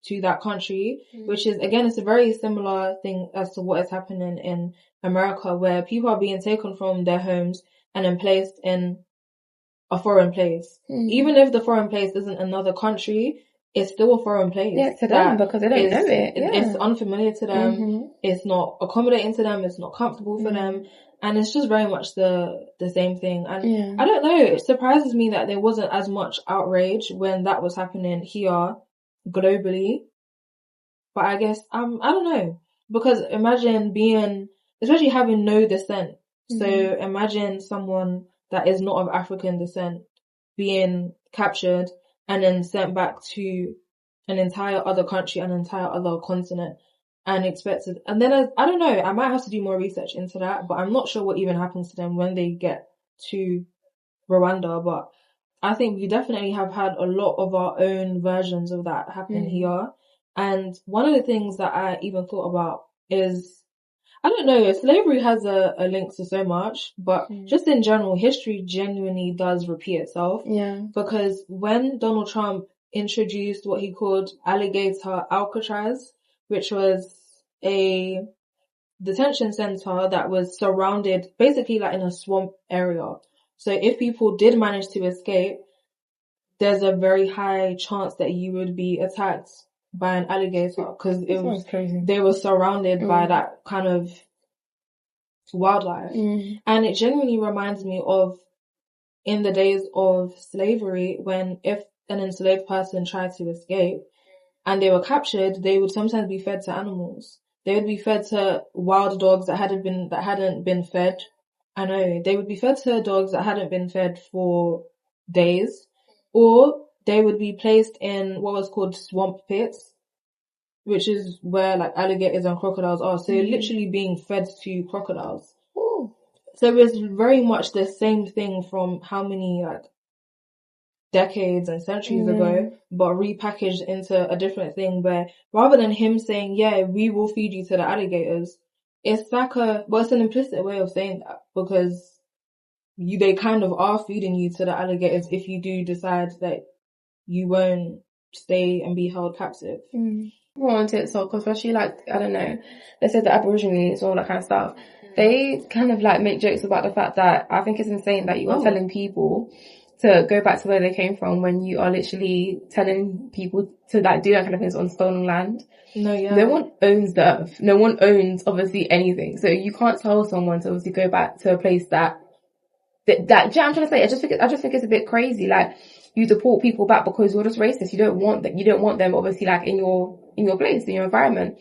to that country, which is, again, it's a very similar thing as to what is happening in America, where people are being taken from their homes and then placed in a foreign place. Even if the foreign place isn't another country, it's still a foreign place. Yeah, to them, because they don't know it. Yeah. It's unfamiliar to them. It's not accommodating to them. It's not comfortable for them. And it's just very much the same thing. And I don't know, it surprises me that there wasn't as much outrage when that was happening here globally. But I guess, I don't know. Because imagine especially having no descent. So imagine someone that is not of African descent being captured and then sent back to an entire other country, an entire other continent, and expected. And then I don't know, I might have to do more research into that, but I'm not sure what even happens to them when they get to Rwanda. But I think we definitely have had a lot of our own versions of that happen here. And one of the things that I even thought about is, I don't know, slavery has a link to so much, but just in general, history genuinely does repeat itself. Yeah. Because when Donald Trump introduced what he called alligator Alcatraz, which was a detention center that was surrounded basically like in a swamp area. So if people did manage to escape, there's a very high chance that you would be attacked by an alligator because they were surrounded by that kind of wildlife. And it genuinely reminds me of in the days of slavery, when if an enslaved person tried to escape and they were captured, they would sometimes be fed to animals. They would be fed to wild dogs that hadn't been fed. I know, they would be fed to dogs that hadn't been fed for days, or they would be placed in what was called swamp pits, which is where like alligators and crocodiles are. So you're literally being fed to crocodiles. Ooh. So it's very much the same thing from how many like decades and centuries ago, but repackaged into a different thing where rather than him saying, yeah, we will feed you to the alligators, it's like it's an implicit way of saying that because they kind of are feeding you to the alligators if you do decide that you won't stay and be held captive. More on TikTok, especially like, I don't know, they said the Aborigines, all that kind of stuff. They kind of like make jokes about the fact that I think it's insane that you are telling people to go back to where they came from when you are literally telling people to like do that kind of things on stolen land. No one owns the earth. No one owns obviously anything. So you can't tell someone to obviously go back to a place that do you know what I'm trying to say? I just think it's a bit crazy. Like, you deport people back because you're just racist. You don't want them obviously like in your place, in your environment.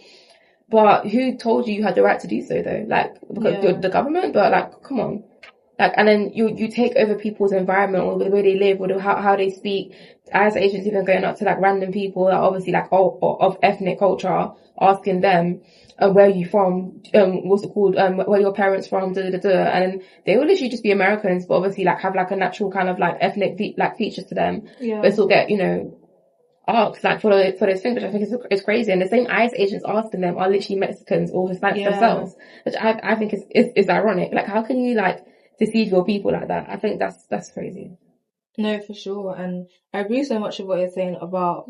But who told you had the right to do so though? Like, because you're the government? But like, come on. Like, and then you take over people's environment or the way they live or how they speak. As agents even going up to like random people that are obviously like of ethnic culture, asking them, where are you from? What's it called? Where are your parents from? And then they will literally just be Americans, but obviously like have like a natural kind of like ethnic features to them. Yeah. But still get, asked like for those things, which I think is crazy. And the same ICE agents asking them are literally Mexicans or Hispanics themselves, which I think is ironic. Like, how can you like deceive your people like that? I think that's crazy. No, for sure. And I agree so much with what you're saying about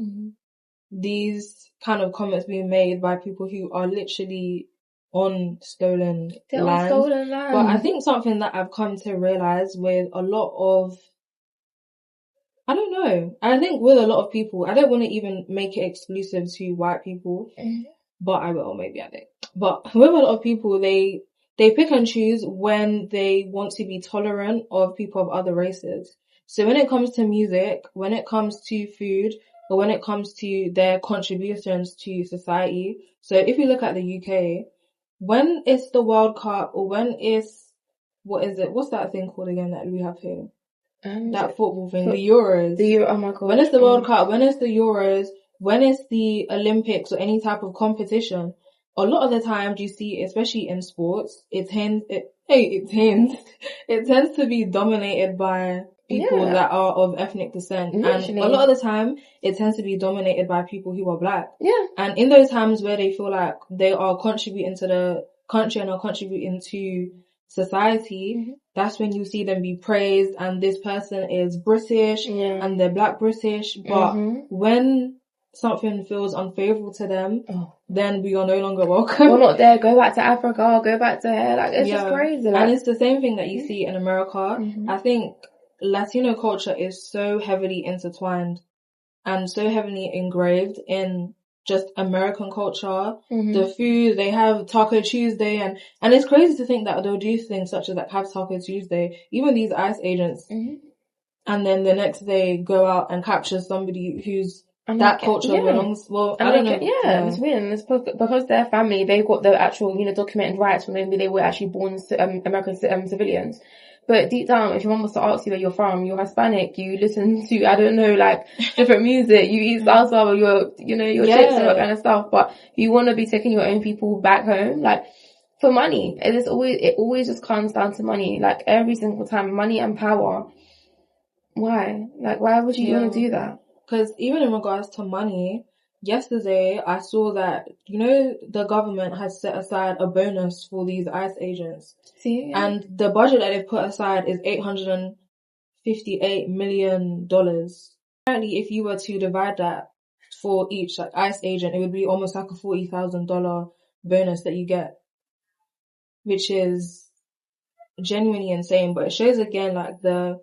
these kind of comments being made by people who are literally on stolen land. But I think something that I've come to realize with a lot of, I don't know, I think with a lot of people, I don't want to even make it exclusive to white people, but I will, maybe I think. But with a lot of people, they pick and choose when they want to be tolerant of people of other races. So when it comes to music, when it comes to food, or when it comes to their contributions to society. So if you look at the UK, when it's the World Cup or when it's, what's that thing called again that we have here? that football thing, the Euros. Oh my god. When it's the World Cup, when it's the Euros, when it's the Olympics or any type of competition, a lot of the times you see, especially in sports, it tends to be dominated by people that are of ethnic descent. Literally. And a lot of the time, it tends to be dominated by people who are black. Yeah. And in those times where they feel like they are contributing to the country and are contributing to society, that's when you see them be praised, and this person is British and they're black British. But when something feels unfavorable to them, then we are no longer welcome. We're not there. Go back to Africa. Go back to here. Like, it's just crazy. Like, and it's the same thing that you see in America. I think Latino culture is so heavily intertwined and so heavily engraved in just American culture. The food, they have Taco Tuesday, and it's crazy to think that they'll do things such as like have Taco Tuesday, even these ICE agents, and then the next day go out and capture somebody who's that culture belongs. Well, I don't know. It's weird. It's because their family, they've got the actual, documented rights from maybe they were actually born American civilians. But deep down, if your mom was to ask you where you're from, you're Hispanic, you listen to, I don't know, like, different music, you eat salsa or your chips and that kind of stuff, but you want to be taking your own people back home, like, for money. It always just comes down to money, like, every single time, money and power. Why? Like, why would you want to do that? Because even in regards to money, yesterday I saw that, the government has set aside a bonus for these ICE agents. See? And the budget that they've put aside is $858 million. Apparently, if you were to divide that for each like ICE agent, it would be almost like a $40,000 bonus that you get, which is genuinely insane. But it shows again like the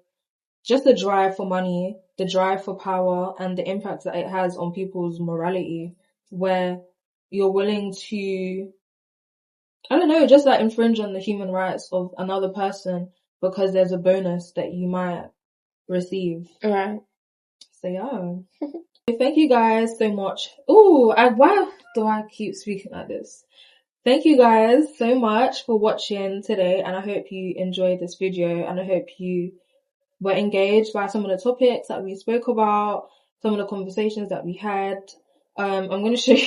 drive for money, the drive for power, and the impact that it has on people's morality, where you're willing to, I don't know, just like infringe on the human rights of another person because there's a bonus that you might receive. Right. So yeah. Thank you guys so much. Why do I keep speaking like this? Thank you guys so much for watching today, and I hope you enjoyed this video, and I hope you were engaged by some of the topics that we spoke about, some of the conversations that we had. I'm going to show you.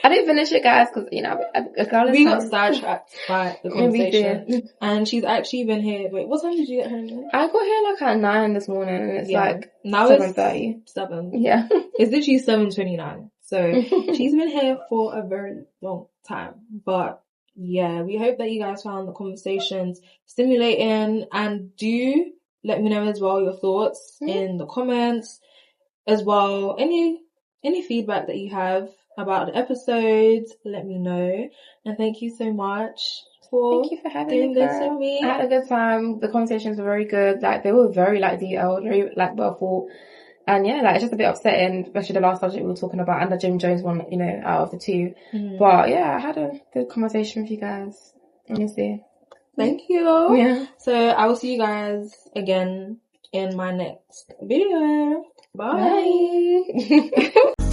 I didn't finish it, guys, because, we got sidetracked by the conversation. And she's actually been here. Wait, what time did you get here again? I got here like at 9 this morning, and it's like now 7:30. It's 7. Yeah. It's literally 7:29. So she's been here for a very long time. But yeah, we hope that you guys found the conversations stimulating, and do let me know as well your thoughts in the comments as well. Any feedback that you have about the episodes, let me know. And thank you so much for having this with me. I had a good time. The conversations were very good. Like, they were very detailed, very well thought. And yeah, it's just a bit upsetting, especially the last subject we were talking about and the Jim Jones one, out of the two. But yeah, I had a good conversation with you guys, honestly. Thank you. Yeah. So I will see you guys again in my next video. Bye.